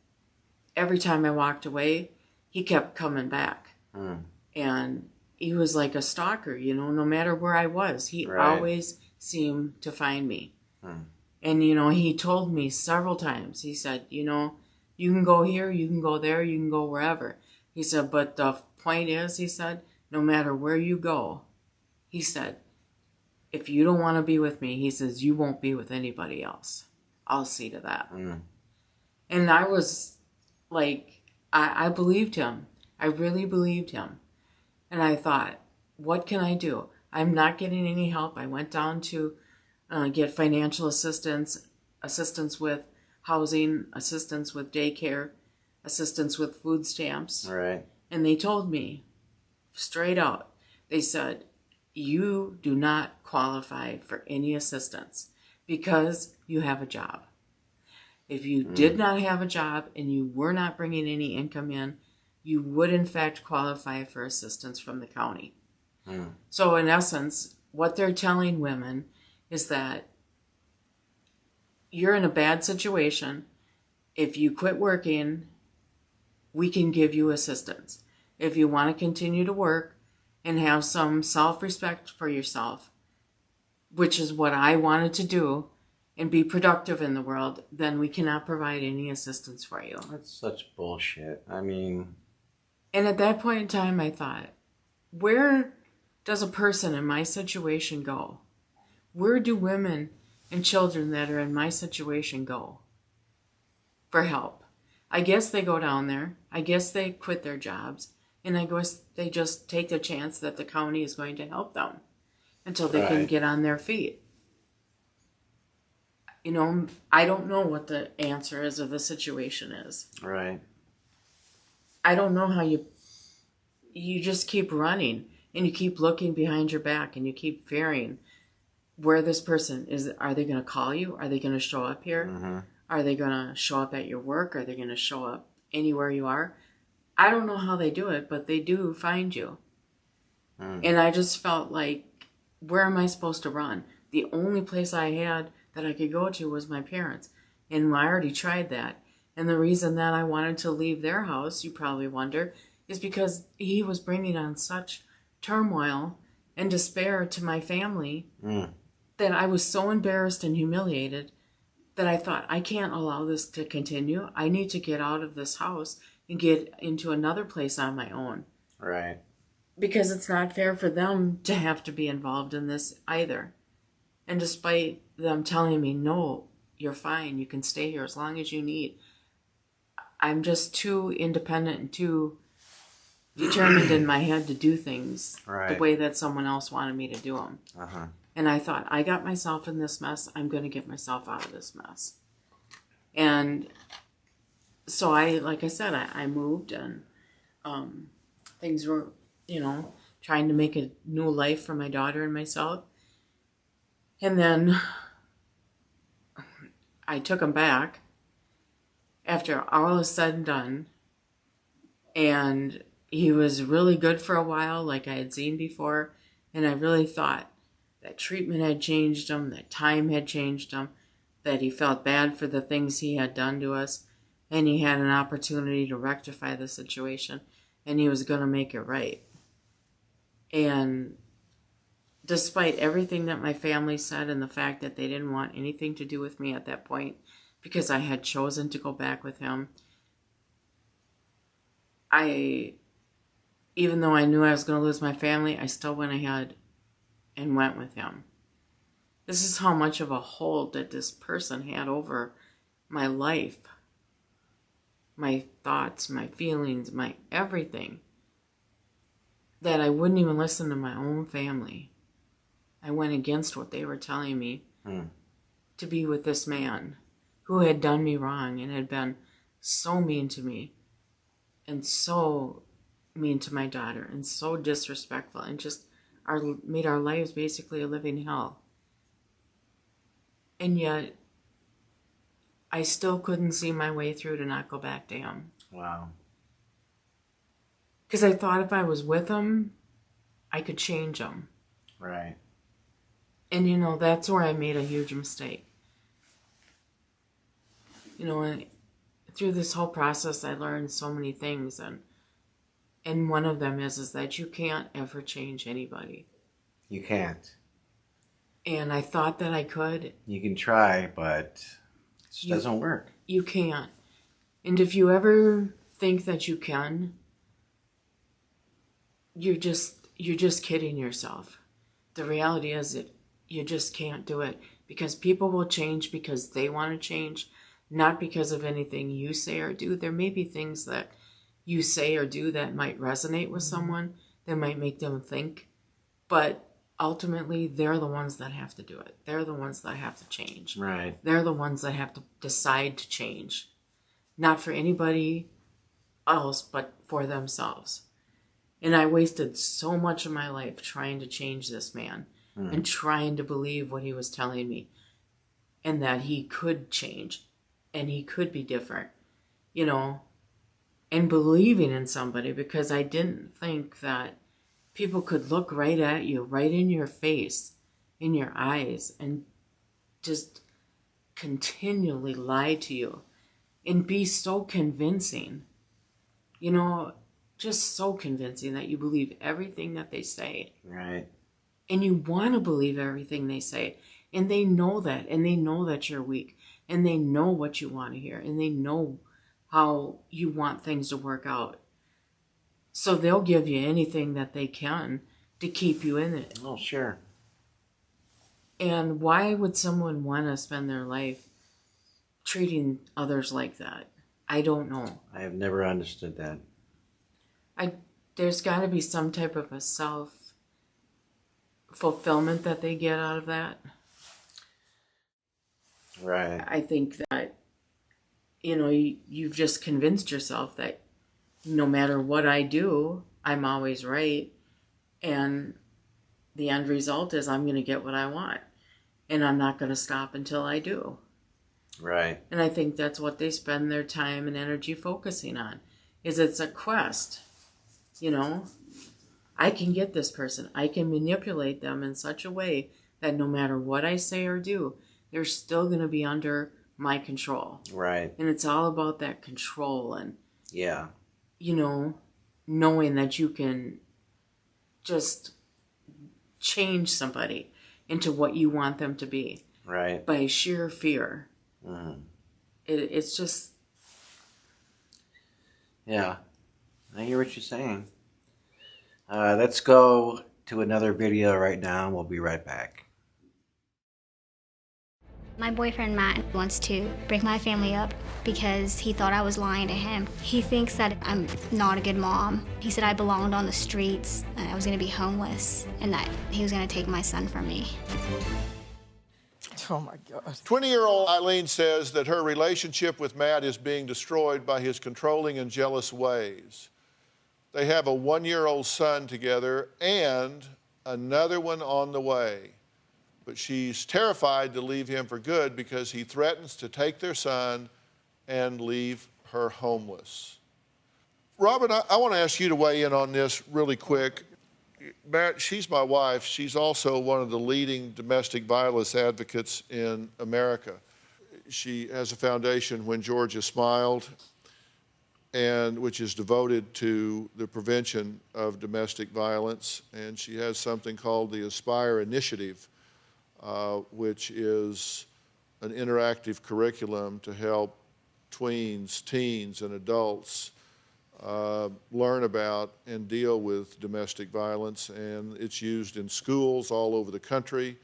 Speaker 4: every time I walked away, he kept coming back. And he was like a stalker, you know, no matter where I was. He always seemed to find me. And, you know, he told me several times, he said, you know, you can go here, you can go there, you can go wherever. He said, but the point is, he said, no matter where you go, he said, if you don't want to be with me, he says, you won't be with anybody else. I'll see to that. And I was like, I believed him. I really believed him. And I thought, what can I do? I'm not getting any help. I went down to get financial assistance, assistance with housing, assistance with daycare, assistance with food stamps.
Speaker 3: Right.
Speaker 4: And they told me straight out, they said, you do not qualify for any assistance because you have a job. If you did not have a job and you were not bringing any income in, you would in fact qualify for assistance from the county. So in essence, what they're telling women is that you're in a bad situation. If you quit working, we can give you assistance. If you want to continue to work and have some self-respect for yourself, which is what I wanted to do, and be productive in the world, then we cannot provide any assistance for you.
Speaker 3: That's such bullshit. I mean...
Speaker 4: And at that point in time, I thought, where does a person in my situation go? Where do women and children that are in my situation go for help? I guess they go down there. I guess they quit their jobs. And I guess they just take the chance that the county is going to help them. until they can
Speaker 3: Right.
Speaker 4: get on their feet. You know, I don't know what the answer is or the situation is.
Speaker 3: Right.
Speaker 4: I don't know how you just keep running and you keep looking behind your back and you keep fearing where this person is. Are they going to call you? Are they going to show up here?
Speaker 3: Mm-hmm.
Speaker 4: Are they going to show up at your work? Are they going to show up anywhere you are? I don't know how they do it, but they do find you. And I just felt like, where am I supposed to run? The only place I had that I could go to was my parents. And I already tried that. And the reason that I wanted to leave their house, you probably wonder, is because he was bringing on such turmoil and despair to my family that I was so embarrassed and humiliated that I thought, I can't allow this to continue. I need to get out of this house and get into another place on my own.
Speaker 3: Right.
Speaker 4: Because it's not fair for them to have to be involved in this either. And despite them telling me, no, you're fine, you can stay here as long as you need, I'm just too independent and too determined in my head to do things the
Speaker 3: Right.
Speaker 4: way that someone else wanted me to do them.
Speaker 3: Uh-huh.
Speaker 4: And I thought, I got myself in this mess, I'm going to get myself out of this mess. And so like I said, I moved, and things were, trying to make a new life for my daughter and myself. And then I took him back after all is said and done. And he was really good for a while, like I had seen before. And I really thought that treatment had changed him, that time had changed him, that he felt bad for the things he had done to us. And he had an opportunity to rectify the situation. And he was going to make it right. And despite everything that my family said and the fact that they didn't want anything to do with me at that point because I had chosen to go back with him, even though I knew I was going to lose my family, I still went ahead and went with him. This is how much of a hold that this person had over my life, my thoughts, my feelings, my everything, that I wouldn't even listen to my own family. I went against what they were telling me to be with this man who had done me wrong and had been so mean to me and so mean to my daughter and so disrespectful and just made our lives basically a living hell. And yet, I still couldn't see my way through to not go back to him.
Speaker 3: Wow.
Speaker 4: Because I thought if I was with him, I could change him.
Speaker 3: Right.
Speaker 4: And, that's where I made a huge mistake. And through this whole process, I learned so many things. And one of them is that you can't ever change anybody.
Speaker 3: You can't.
Speaker 4: And I thought that I could.
Speaker 3: You can try, but it doesn't work.
Speaker 4: You can't. And if you ever think that you can, you're just kidding yourself. The reality is that you just can't do it, because people will change because they want to change, not because of anything you say or do. There may be things that you say or do that might resonate with someone, that might make them think, but ultimately they're the ones that have to do it. They're the ones that have to change.
Speaker 3: Right.
Speaker 4: They're the ones that have to decide to change, not for anybody else, but for themselves. And I wasted so much of my life trying to change this man and trying to believe what he was telling me, and that he could change and he could be different, and believing in somebody, because I didn't think that people could look right at you, right in your face, in your eyes, and just continually lie to you and be so convincing, just so convincing that you believe everything that they say.
Speaker 3: Right.
Speaker 4: And you want to believe everything they say. And they know that. And they know that you're weak. And they know what you want to hear. And they know how you want things to work out. So they'll give you anything that they can to keep you in it.
Speaker 3: Oh, sure.
Speaker 4: And why would someone want to spend their life treating others like that? I don't know.
Speaker 3: I have never understood that.
Speaker 4: There's got to be some type of a fulfillment that they get out of that.
Speaker 3: Right.
Speaker 4: I think that, you've just convinced yourself that no matter what I do, I'm always right. And the end result is I'm going to get what I want. And I'm not going to stop until I do.
Speaker 3: Right.
Speaker 4: And I think that's what they spend their time and energy focusing on, is it's a quest. I can get this person. I can manipulate them in such a way that no matter what I say or do, they're still going to be under my control.
Speaker 3: Right.
Speaker 4: And it's all about that control and,
Speaker 3: Yeah.
Speaker 4: knowing that you can just change somebody into what you want them to be
Speaker 3: Right.
Speaker 4: by sheer fear.
Speaker 3: Mm.
Speaker 4: It's just...
Speaker 3: Yeah. I hear what you're saying. Let's go to another video right now, and we'll be right back.
Speaker 6: My boyfriend Matt wants to break my family up because he thought I was lying to him. He thinks that I'm not a good mom. He said I belonged on the streets, and I was gonna be homeless, and that he was gonna take my son from me.
Speaker 7: Oh my God.
Speaker 5: 20-year-old Eileen says that her relationship with Matt is being destroyed by his controlling and jealous ways. They have a 1-year-old son together and another one on the way. But she's terrified to leave him for good because he threatens to take their son and leave her homeless. Robin, I want to ask you to weigh in on this really quick. Matt, she's my wife. She's also one of the leading domestic violence advocates in America. She has a foundation, When Georgia Smiled, and which is devoted to the prevention of domestic violence. And she has something called the Aspire Initiative, which is an interactive curriculum to help tweens, teens, and adults learn about and deal with domestic violence. And it's used in schools all over the country.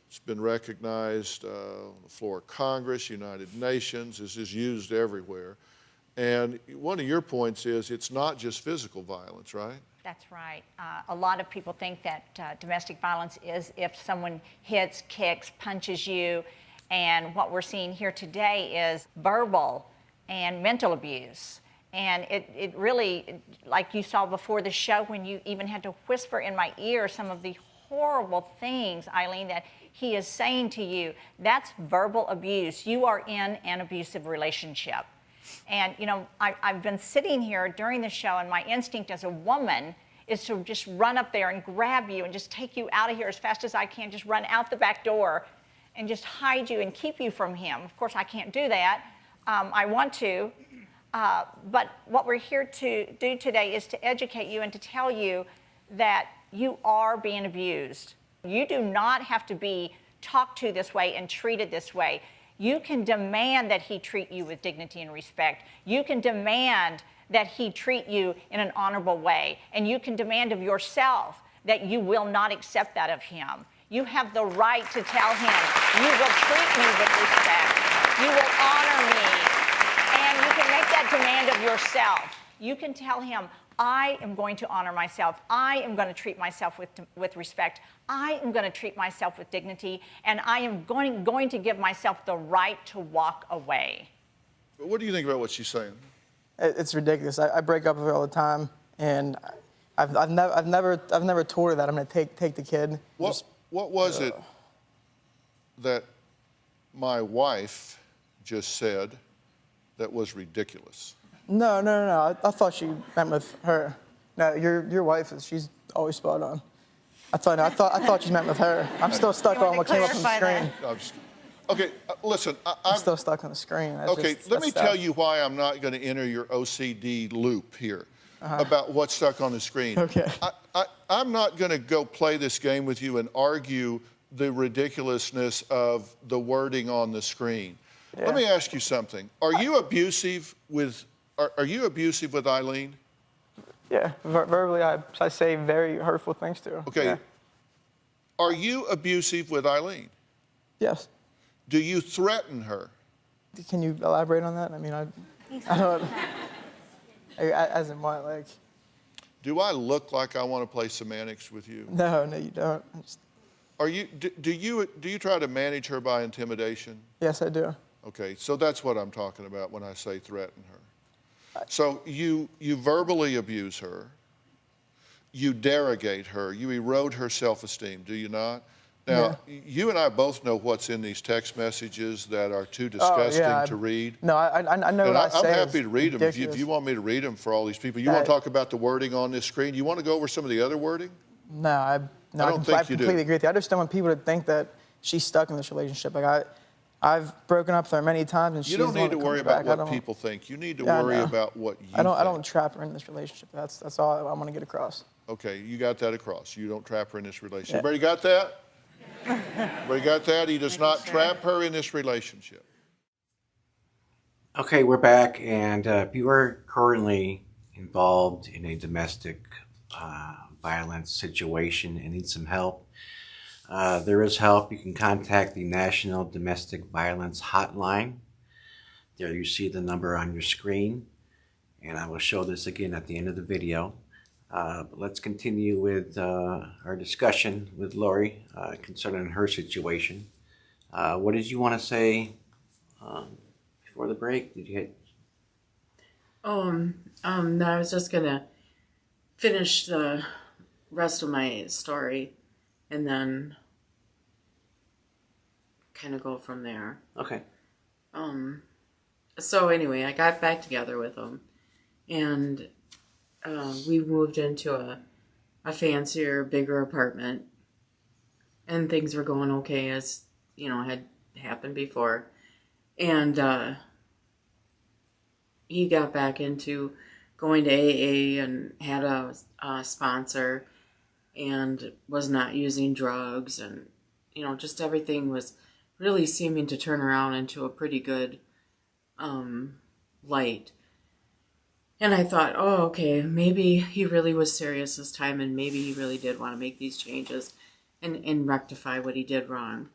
Speaker 5: It's been recognized on the floor of Congress, United Nations. This is used everywhere. And one of your points is it's not just physical violence, right?
Speaker 8: That's right. A lot of people think that domestic violence is if someone hits, kicks, punches you. And what we're seeing here today is verbal and mental abuse. And it really, like you saw before the show, when you even had to whisper in my ear some of the horrible things, Eileen, that he is saying to you, that's verbal abuse. You are in an abusive relationship. And, I've been sitting here during the show, and my instinct as a woman is to just run up there and grab you and just take you out of here as fast as I can, just run out the back door and just hide you and keep you from him. Of course, I can't do that. I want to. But what we're here to do today is to educate you and to tell you that you are being abused. You do not have to be talked to this way and treated this way. You can demand that he treat you with dignity and respect. You can demand that he treat you in an honorable way. And you can demand of yourself that you will not accept that of him. You have the right to tell him, you will treat me with respect. You will honor me. And you can make that demand of yourself. You can tell him, I am going to honor myself. I am going to treat myself with respect. I am going to treat myself with dignity, and I am going to give myself the right to walk away.
Speaker 5: What do you think about what she's saying?
Speaker 7: It's ridiculous. I break up with her all the time, and I've never told her that I'm going to take the kid.
Speaker 5: What was it that my wife just said that was ridiculous?
Speaker 7: No. I thought she meant with her. No, your wife she's always spot on. I thought she meant with her. I'm still stuck on what came up on the screen.
Speaker 5: No, okay, listen.
Speaker 7: I'm still stuck on the screen.
Speaker 5: Let me tell you why I'm not going to enter your OCD loop here about what's stuck on the screen.
Speaker 7: Okay.
Speaker 5: I'm not going to go play this game with you and argue the ridiculousness of the wording on the screen. Yeah. Let me ask you something. Are you abusive with Eileen?
Speaker 7: Yeah, verbally I say very hurtful things to her.
Speaker 5: Okay.
Speaker 7: Yeah.
Speaker 5: Are you abusive with Eileen?
Speaker 7: Yes.
Speaker 5: Do you threaten her?
Speaker 7: Can you elaborate on that? I mean, I don't. As in what, like?
Speaker 5: Do I look like I want to play semantics with you?
Speaker 7: No, you don't.
Speaker 5: do you try to manage her by intimidation?
Speaker 7: Yes, I do.
Speaker 5: Okay, so that's what I'm talking about when I say threaten her. So you verbally abuse her, you derogate her, you erode her self-esteem, do you not? Now, you and I both know what's in these text messages that are too disgusting to read.
Speaker 7: No, I know
Speaker 5: And
Speaker 7: what I say.
Speaker 5: I'm happy to read them if
Speaker 7: ridiculous.
Speaker 5: you want me to read them for all these people. You want to talk about the wording on this screen? You want to go over some of the other wording?
Speaker 7: No, I
Speaker 5: don't think you do.
Speaker 7: completely agree with you. I just don't want people to think that she's stuck in this relationship. Like I've broken up with her many times, and she's
Speaker 5: You don't
Speaker 7: the one
Speaker 5: need to
Speaker 7: that
Speaker 5: worry
Speaker 7: comes back.
Speaker 5: about what people think. You need to
Speaker 7: Yeah, I
Speaker 5: worry
Speaker 7: know.
Speaker 5: about what you
Speaker 7: I
Speaker 5: think.
Speaker 7: don't trap her in this relationship. That's all I want to get across.
Speaker 5: Okay, you got that across. You don't trap her in this relationship. Everybody got that? Everybody got that? He does not trap her in this relationship.
Speaker 3: Okay, we're back, and if you are currently involved in a domestic violence situation and need some help, there is help. You can contact the National Domestic Violence Hotline. There you see the number on your screen, and I will show this again at the end of the video. But let's continue with our discussion with Lori concerning her situation. What did you want to say before the break? Did you?
Speaker 4: No, I was just gonna finish the rest of my story, and then kind of go from there.
Speaker 3: Okay.
Speaker 4: So anyway, I got back together with him, and we moved into a fancier, bigger apartment, and things were going okay, as you know had happened before. And he got back into going to AA and had a sponsor, and was not using drugs, and just everything was really seeming to turn around into a pretty good light. And I thought, oh, okay, maybe he really was serious this time, and maybe he really did want to make these changes and rectify what he did wrong.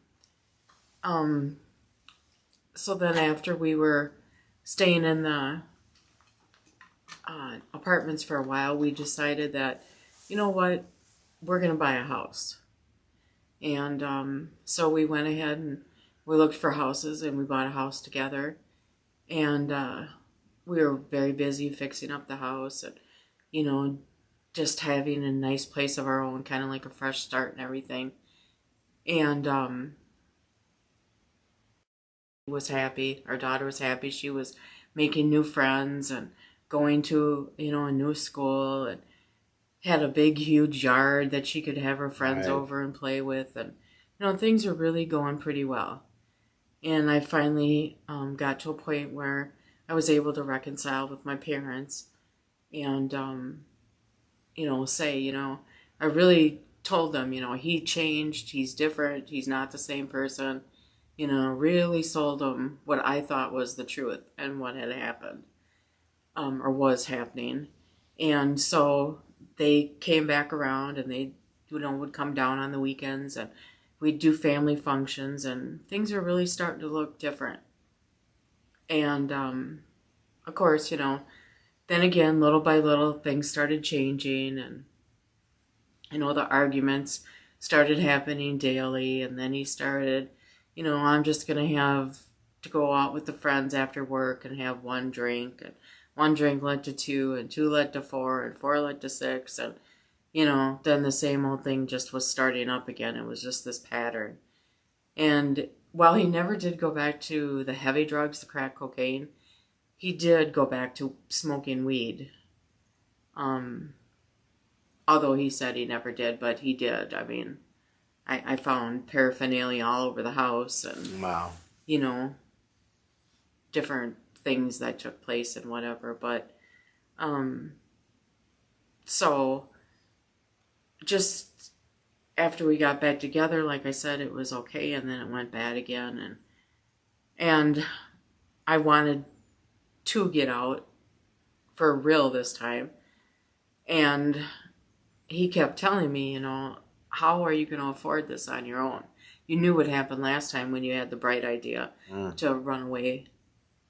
Speaker 4: So then after we were staying in the apartments for a while, we decided that, you know what, we're going to buy a house. And so we went ahead and we looked for houses, and we bought a house together. And we were very busy fixing up the house and, just having a nice place of our own, kind of like a fresh start and everything. And was happy. Our daughter was happy. She was making new friends and going to, a new school, and had a big, huge yard that she could have her friends over and play with. And, things were really going pretty well. And I finally got to a point where I was able to reconcile with my parents and, say, I really told them, he changed, he's different, he's not the same person, really sold them what I thought was the truth and what had happened, or was happening. And so they came back around, and they, would come down on the weekends, and we'd do family functions, and things were really starting to look different. And, of course, then again, little by little, things started changing, and, the arguments started happening daily, and then he started, I'm just going to have to go out with the friends after work and have one drink, and one drink led to two, and two led to four, and four led to six, and, then the same old thing just was starting up again. It was just this pattern. And while he never did go back to the heavy drugs, the crack cocaine, he did go back to smoking weed. Although he said he never did, but he did. I mean, I found paraphernalia all over the house, and,
Speaker 3: Wow.
Speaker 4: Different things that took place and whatever. But, so just after we got back together, like I said, it was okay, and then it went bad again, and I wanted to get out for real this time. And he kept telling me, how are you going to afford this on your own? You knew what happened last time when you had the bright idea to run away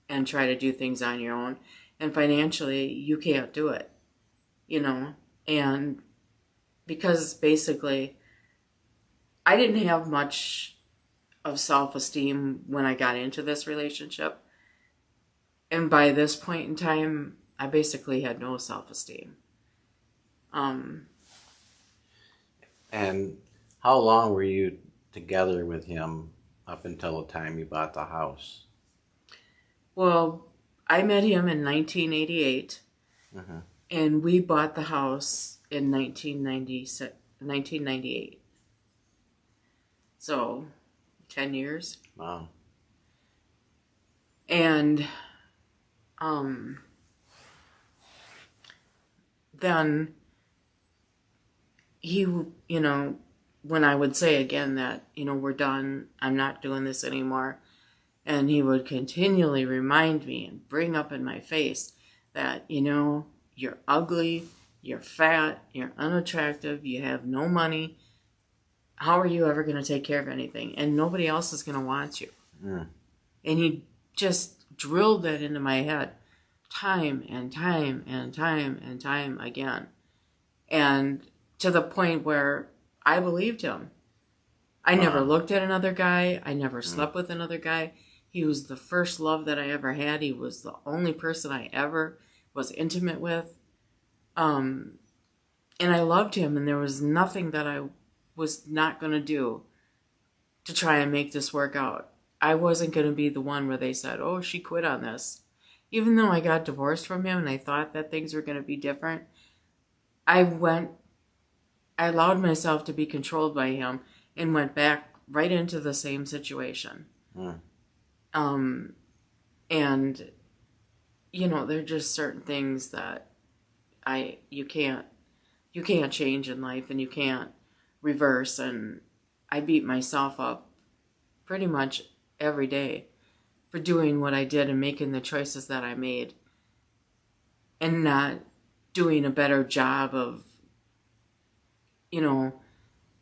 Speaker 4: and try to do things on your own. And financially, you can't do it, and because basically I didn't have much of self-esteem when I got into this relationship. And by this point in time, I basically had no self-esteem.
Speaker 3: And how long were you together with him up until the time you bought the house?
Speaker 4: Well, I met him in 1988,
Speaker 3: Mm-hmm.
Speaker 4: and we bought the house in 1998. So, 10 years.
Speaker 3: Wow.
Speaker 4: And then he, you know, when I would say again that, you know, we're done, I'm not doing this anymore, and he would continually remind me and bring up in my face that, you know, you're ugly, you're fat, you're unattractive, you have no money. How are you ever going to take care of anything? And nobody else is going to want you.
Speaker 3: Mm.
Speaker 4: And he just drilled that into my head time and time and time and time again. And to the point where I believed him. I never looked at another guy. I never slept with another guy. He was the first love that I ever had. He was the only person I ever was intimate with. And I loved him, and there was nothing that I was not going to do to try and make this work out. I wasn't going to be the one where they said, oh, she quit on this. Even though I got divorced from him and I thought that things were going to be different, I allowed myself to be controlled by him and went back right into the same situation. And, you know, there are just certain things that you can't change in life, and you can't reverse. And I beat myself up pretty much every day for doing what I did and making the choices that I made, and not doing a better job of, you know,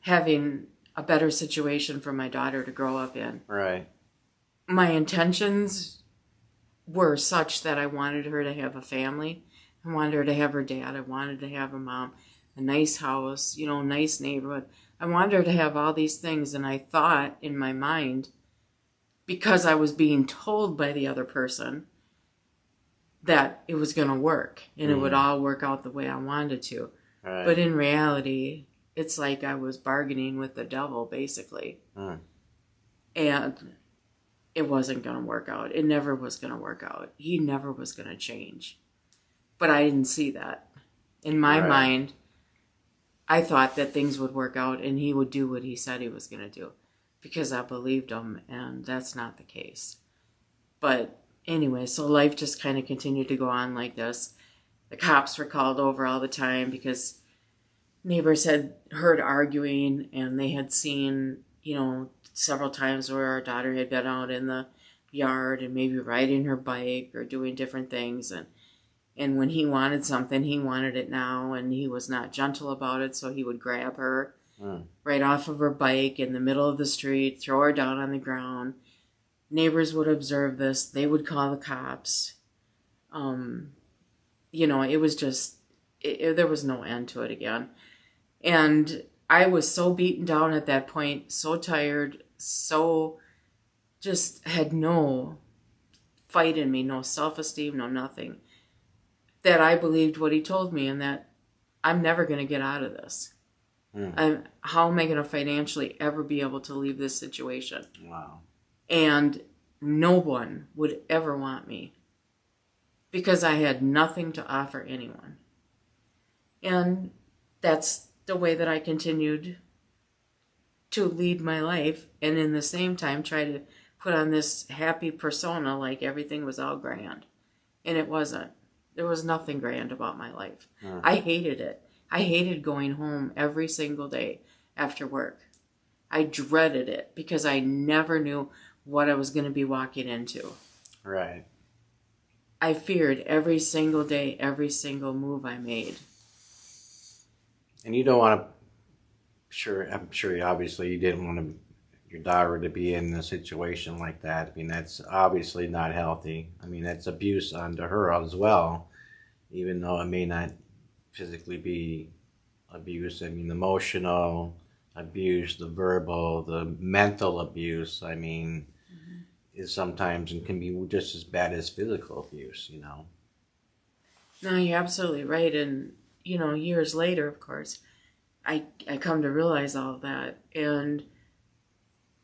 Speaker 4: having a better situation for my daughter to grow up in.
Speaker 3: Right.
Speaker 4: My intentions were such that I wanted her to have a family. I wanted her to have her dad. I wanted to have a mom, a nice house, you know, nice neighborhood. I wanted her to have all these things, and I thought in my mind, because I was being told by the other person that it was going to work and it would all work out the way I wanted to.
Speaker 3: Right.
Speaker 4: But in reality, it's like I was bargaining with the devil, basically. And it wasn't going to work out. It never was going to work out. He never was going to change. But I didn't see that. In my mind, I thought that things would work out and he would do what he said he was going to do, because I believed him, and that's not the case. But anyway, so life just kind of continued to go on like this. The cops were called over all the time because neighbors had heard arguing, and they had seen, you know, several times where our daughter had been out in the yard and maybe riding her bike or doing different things. And when he wanted something, he wanted it now, and he was not gentle about it, so he would grab her right off of her bike in the middle of the street, throw her down on the ground. Neighbors would observe this. They would call the cops. You know, it was just, there was no end to it again. And I was so beaten down at that point, so tired, so just had no fight in me, no self-esteem, no nothing, that I believed what he told me, and that I'm never going to get out of this. How am I going to financially ever be able to leave this situation?
Speaker 3: Wow.
Speaker 4: And no one would ever want me because I had nothing to offer anyone. And that's the way that I continued to lead my life, and in the same time try to put on this happy persona like everything was all grand. And it wasn't. There was nothing grand about my life. I hated it. I hated going home every single day after work. I dreaded it because I never knew what I was going to be walking into.
Speaker 3: Right.
Speaker 4: I feared every single day, every single move I made.
Speaker 3: And you don't want to, I'm sure obviously you didn't want your daughter to be in a situation like that. I mean, that's obviously not healthy. I mean, that's abuse onto her as well, even though it may not physically be abuse. I mean, emotional abuse, the verbal, the mental abuse, I mean, is sometimes and can be just as bad as physical abuse, you know.
Speaker 4: No, you're absolutely right. And, you know, years later, of course, I come to realize all of that. And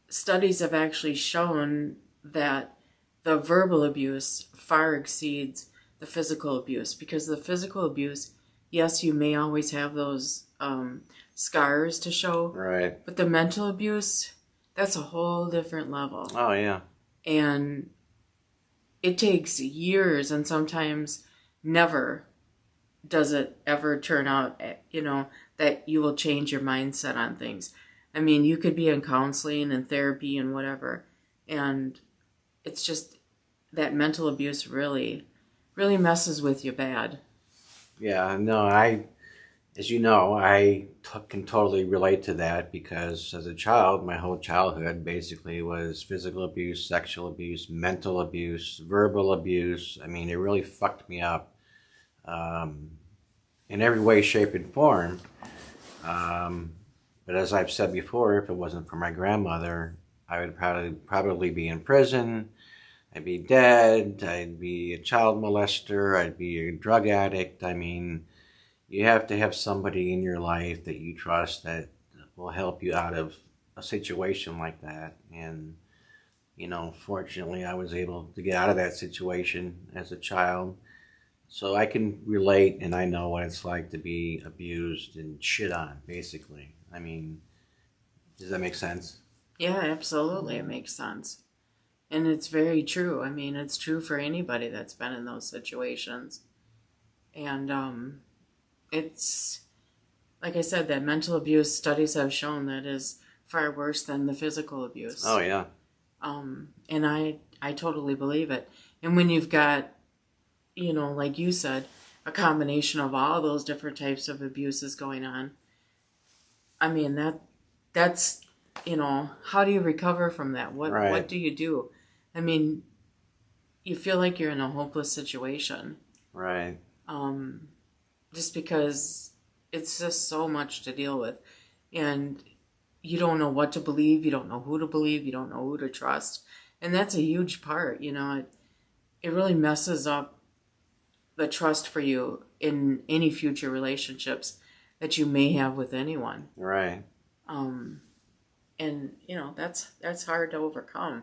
Speaker 4: studies have actually shown that the verbal abuse far exceeds the physical abuse, because the physical abuse, yes, you may always have those scars to show,
Speaker 3: Right.
Speaker 4: but the mental abuse, that's a whole different level.
Speaker 3: Oh, yeah.
Speaker 4: And it takes years, and sometimes never does it ever turn out, you know, that you will change your mindset on things. I mean, you could be in counseling and therapy and whatever, and it's just that mental abuse really, really messes with you bad.
Speaker 3: Yeah, no, as you know, can totally relate to that, because as a child, my whole childhood basically was physical abuse, sexual abuse, mental abuse, verbal abuse. I mean, it really fucked me up in every way, shape, and form. But as I've said before, if it wasn't for my grandmother, I would probably be in prison. I'd be dead. I'd be a child molester. I'd be a drug addict. I mean, you have to have somebody in your life that you trust that will help you out of a situation like that. And, you know, fortunately, I was able to get out of that situation as a child. So I can relate, and I know what it's like to be abused and shit on, basically. I mean, does that make sense?
Speaker 4: Yeah, absolutely, it makes sense. And it's very true. I mean, it's true for anybody that's been in those situations. And it's, like I said, that mental abuse, studies have shown that is far worse than the physical abuse.
Speaker 3: Oh, yeah.
Speaker 4: And I totally believe it. And when you've got, you know, like you said, a combination of all those different types of abuses going on, I mean, that's, you know, how do you recover from that?
Speaker 3: Right.
Speaker 4: What do you do? I mean, you feel like you're in a hopeless situation.
Speaker 3: Right.
Speaker 4: Just because it's just so much to deal with. And you don't know what to believe. You don't know who to believe. You don't know who to trust. And that's a huge part, you know. It really messes up the trust for you in any future relationships that you may have with anyone.
Speaker 3: Right.
Speaker 4: And, you know, that's hard to overcome.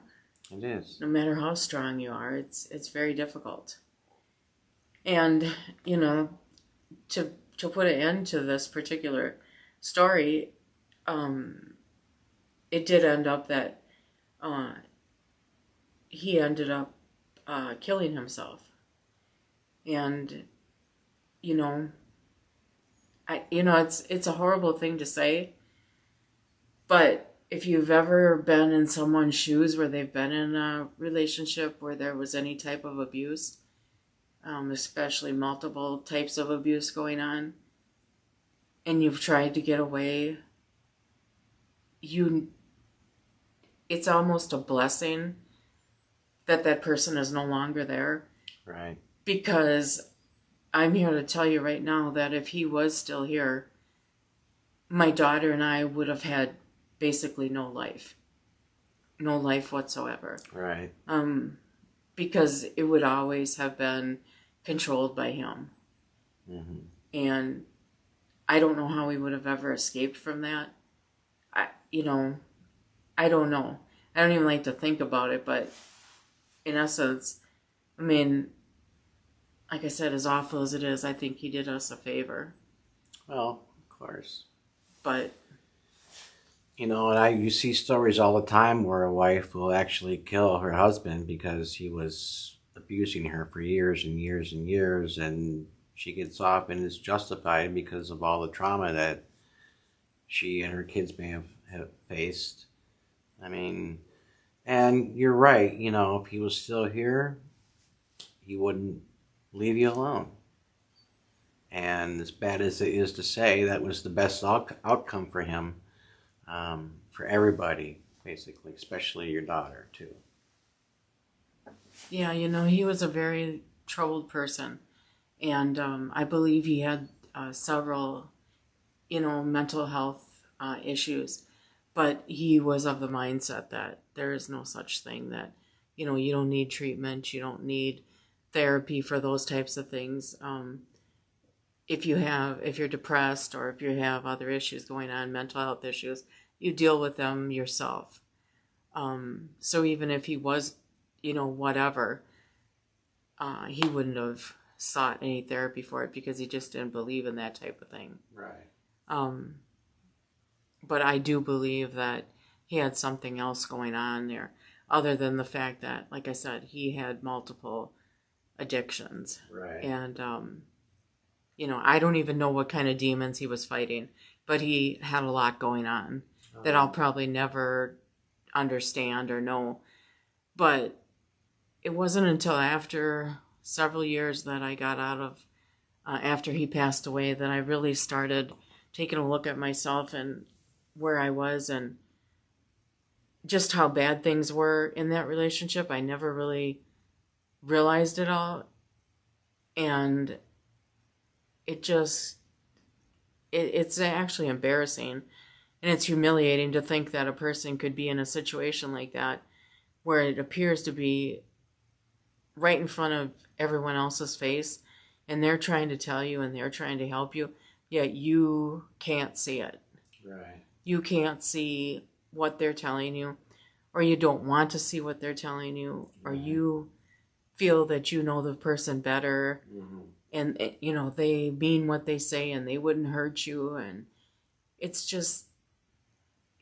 Speaker 3: It is.
Speaker 4: No matter how strong you are, it's very difficult. And, you know, to put an end to this particular story, it did end up that he ended up killing himself. And, you know, it's a horrible thing to say, but if you've ever been in someone's shoes where they've been in a relationship where there was any type of abuse, especially multiple types of abuse going on, and you've tried to get away, it's almost a blessing that person is no longer there.
Speaker 3: Right.
Speaker 4: Because I'm here to tell you right now that if he was still here, my daughter and I would have had basically no life whatsoever.
Speaker 3: Right.
Speaker 4: Because it would always have been controlled by him.
Speaker 3: Mm-hmm.
Speaker 4: And I don't know how we would have ever escaped from that. I don't know. I don't even like to think about it, but in essence, I mean, like I said, as awful as it is, I think he did us a favor.
Speaker 3: Well, of course.
Speaker 4: But,
Speaker 3: you know, and you see stories all the time where a wife will actually kill her husband because he was abusing her for years and years and years, and she gets off and is justified because of all the trauma that she and her kids may have faced. I mean, and you're right, you know, if he was still here, he wouldn't leave you alone. And as bad as it is to say, that was the best outcome for him, for everybody, basically, especially your daughter, too.
Speaker 4: yeah, you know, he was a very troubled person. And I believe he had several, you know, mental health issues. But he was of the mindset that there is no such thing, that, you know, you don't need treatment, you don't need therapy for those types of things. If you're depressed, or if you have other issues going on, mental health issues, you deal with them yourself. So even if he was, you know, whatever, he wouldn't have sought any therapy for it, because he just didn't believe in that type of thing.
Speaker 3: Right.
Speaker 4: But I do believe that he had something else going on there, other than the fact that, like I said, he had multiple addictions.
Speaker 3: Right.
Speaker 4: And, you know, I don't even know what kind of demons he was fighting, but he had a lot going on that I'll probably never understand or know. But it wasn't until after several years that I got out of, after he passed away, that I really started taking a look at myself and where I was, and just how bad things were in that relationship. I never really realized it all. And it's actually embarrassing, and it's humiliating to think that a person could be in a situation like that, where it appears to be right in front of everyone else's face, and they're trying to tell you and they're trying to help you, yet you can't see it.
Speaker 3: Right.
Speaker 4: You can't see what they're telling you, or you don't want to see what they're telling you, or you feel that you know the person better, and you know they mean what they say and they wouldn't hurt you, and it's just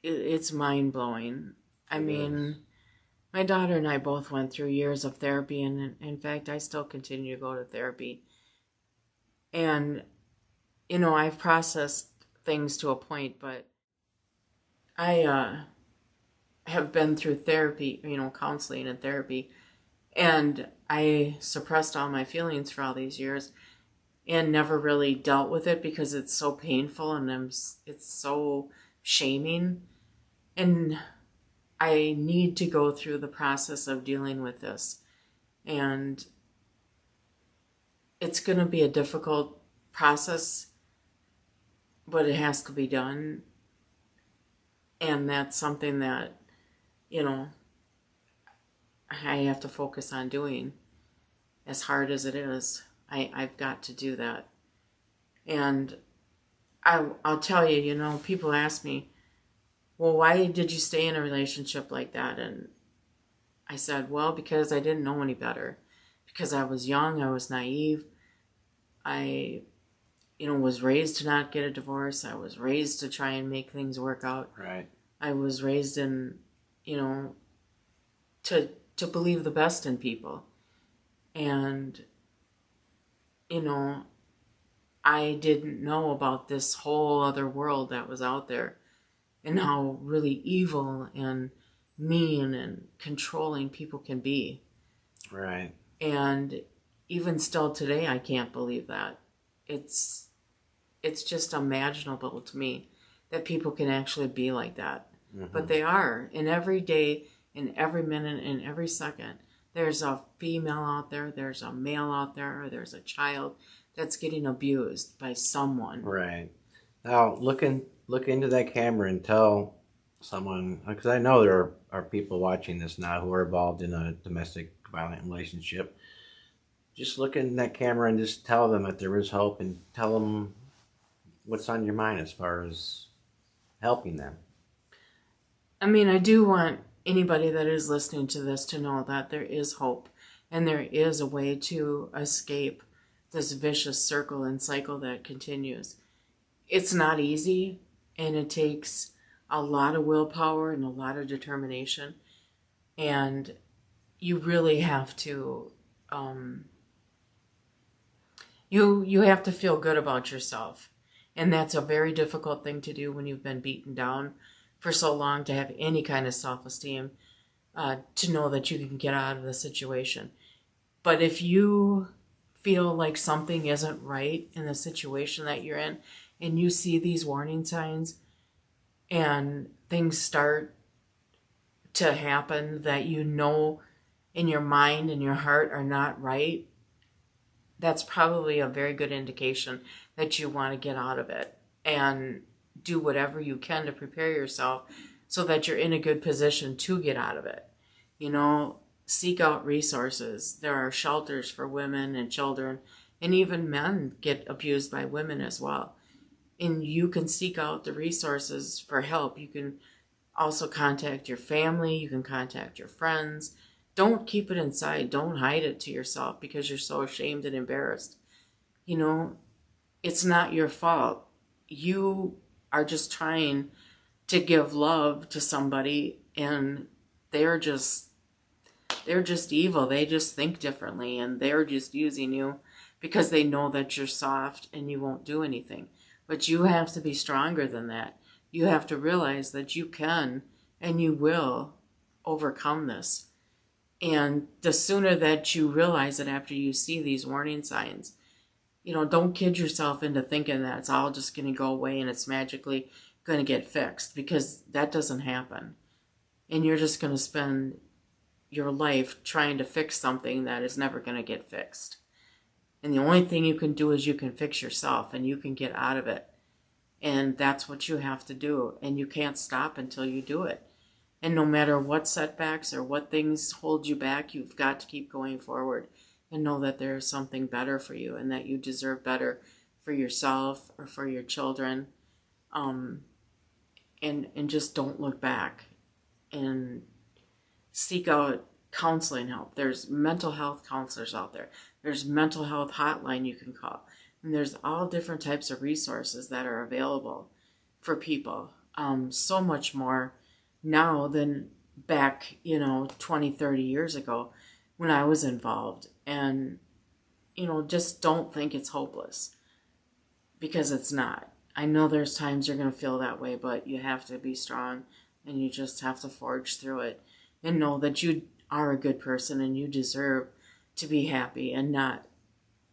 Speaker 4: it's mind-blowing. I mean, my daughter and I both went through years of therapy, and in fact I still continue to go to therapy. And you know, I've processed things to a point, but I have been through therapy, you know, counseling and therapy, and I suppressed all my feelings for all these years and never really dealt with it, because it's so painful and it's so shaming. And I need to go through the process of dealing with this. And it's going to be a difficult process, but it has to be done. And that's something that, you know, I have to focus on doing, as hard as it is. I've got to do that. And I'll tell you, you know, people ask me, well, why did you stay in a relationship like that? And I said, well, because I didn't know any better. Because I was young, I was naive. I, you know, was raised to not get a divorce. I was raised to try and make things work out.
Speaker 3: Right.
Speaker 4: I was raised in, you know, to believe the best in people. And, you know, I didn't know about this whole other world that was out there, and how really evil and mean and controlling people can be.
Speaker 3: Right.
Speaker 4: And even still today, I can't believe that. It's just unimaginable to me that people can actually be like that. But they are. And every day, in every minute, in every second, there's a female out there, there's a male out there, or there's a child that's getting abused by someone.
Speaker 3: Right. Now, look into that camera and tell someone, because I know there are people watching this now who are involved in a domestic violent relationship. Just look in that camera and just tell them that there is hope, and tell them what's on your mind as far as helping them.
Speaker 4: I mean, I do want anybody that is listening to this to know that there is hope, and there is a way to escape this vicious circle and cycle that continues. It's not easy, and it takes a lot of willpower and a lot of determination, and you really have to you have to feel good about yourself, and that's a very difficult thing to do when you've been beaten down for so long, to have any kind of self-esteem, to know that you can get out of the situation. But if you feel like something isn't right in the situation that you're in, and you see these warning signs and things start to happen that you know in your mind and your heart are not right, that's probably a very good indication that you want to get out of it and do whatever you can to prepare yourself so that you're in a good position to get out of it. You know, seek out resources. There are shelters for women and children, and even men get abused by women as well. And you can seek out the resources for help. You can also contact your family. You can contact your friends. Don't keep it inside. Don't hide it to yourself because you're so ashamed and embarrassed. You know, it's not your fault. You are just trying to give love to somebody, and they're just evil. They just think differently, and they're just using you because they know that you're soft and you won't do anything. But you have to be stronger than that. You have to realize that you can and you will overcome this. And the sooner that you realize it after you see these warning signs, you know, don't kid yourself into thinking that it's all just going to go away and it's magically going to get fixed, because that doesn't happen. And you're just going to spend your life trying to fix something that is never going to get fixed. And the only thing you can do is you can fix yourself, and you can get out of it. And that's what you have to do. And you can't stop until you do it. And no matter what setbacks or what things hold you back, you've got to keep going forward and know that there is something better for you, and that you deserve better for yourself or for your children. And just don't look back, and seek out counseling help. There's mental health counselors out there. There's mental health hotline you can call. And there's all different types of resources that are available for people. So much more now than back, 20, 30 years ago when I was involved. And, just don't think it's hopeless, because it's not. I know there's times you're going to feel that way, but you have to be strong, and you just have to forge through it and know that you are a good person and you deserve to be happy and not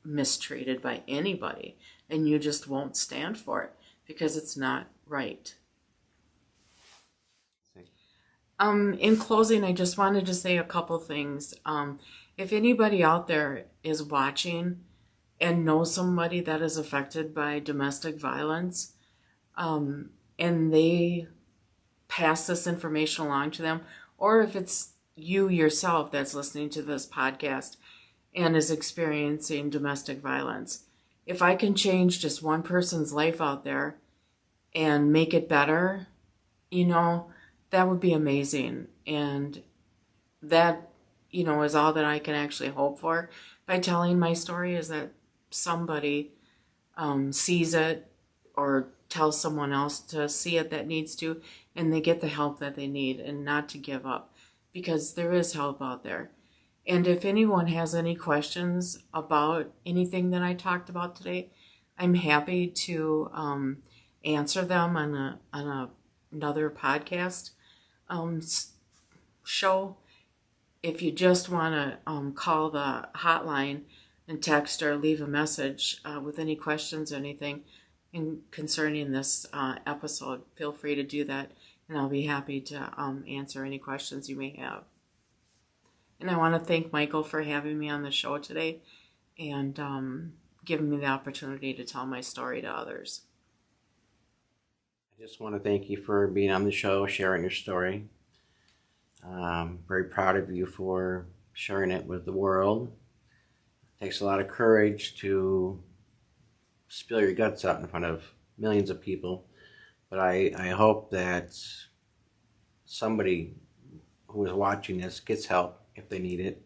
Speaker 4: mistreated by anybody, and you just won't stand for it because it's not right. In closing, I just wanted to say a couple things. If anybody out there is watching and knows somebody that is affected by domestic violence, and they pass this information along to them, or if it's you yourself that's listening to this podcast and is experiencing domestic violence, if I can change just one person's life out there and make it better, that would be amazing. And that, is all that I can actually hope for by telling my story, is that somebody sees it or tells someone else to see it that needs to, and they get the help that they need, and not to give up, because there is help out there. And if anyone has any questions about anything that I talked about today, I'm happy to answer them on another podcast show. If you just want to call the hotline and text or leave a message with any questions or anything concerning this episode, feel free to do that, and I'll be happy to answer any questions you may have. And I want to thank Michael for having me on the show today and giving me the opportunity to tell my story to others.
Speaker 3: I just want to thank you for being on the show, sharing your story. I'm very proud of you for sharing it with the world. It takes a lot of courage to spill your guts out in front of millions of people. But I hope that somebody who is watching this gets help if they need it.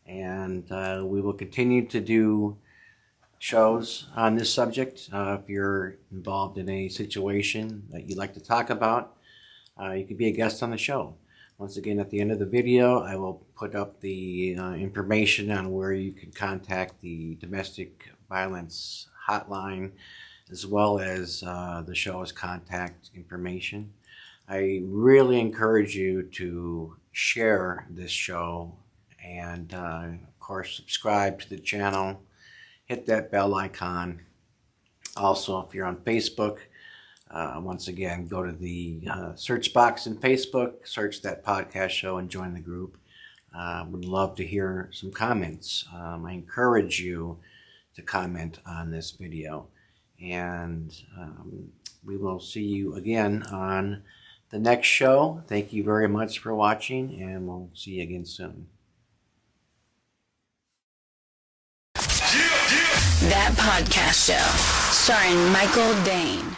Speaker 3: And we will continue to do shows on this subject. If you're involved in a situation that you'd like to talk about, you could be a guest on the show. Once again, at the end of the video, I will put up the information on where you can contact the domestic violence hotline, as well as the show's contact information. I really encourage you to share this show and, of course, subscribe to the channel. Hit that bell icon. Also, if you're on Facebook, once again, go to the search box in Facebook, search that podcast show, and join the group. Would love to hear some comments. I encourage you to comment on this video. And we will see you again on the next show. Thank you very much for watching, and we'll see you again soon.
Speaker 9: That Podcast Show, starring Michael Dane.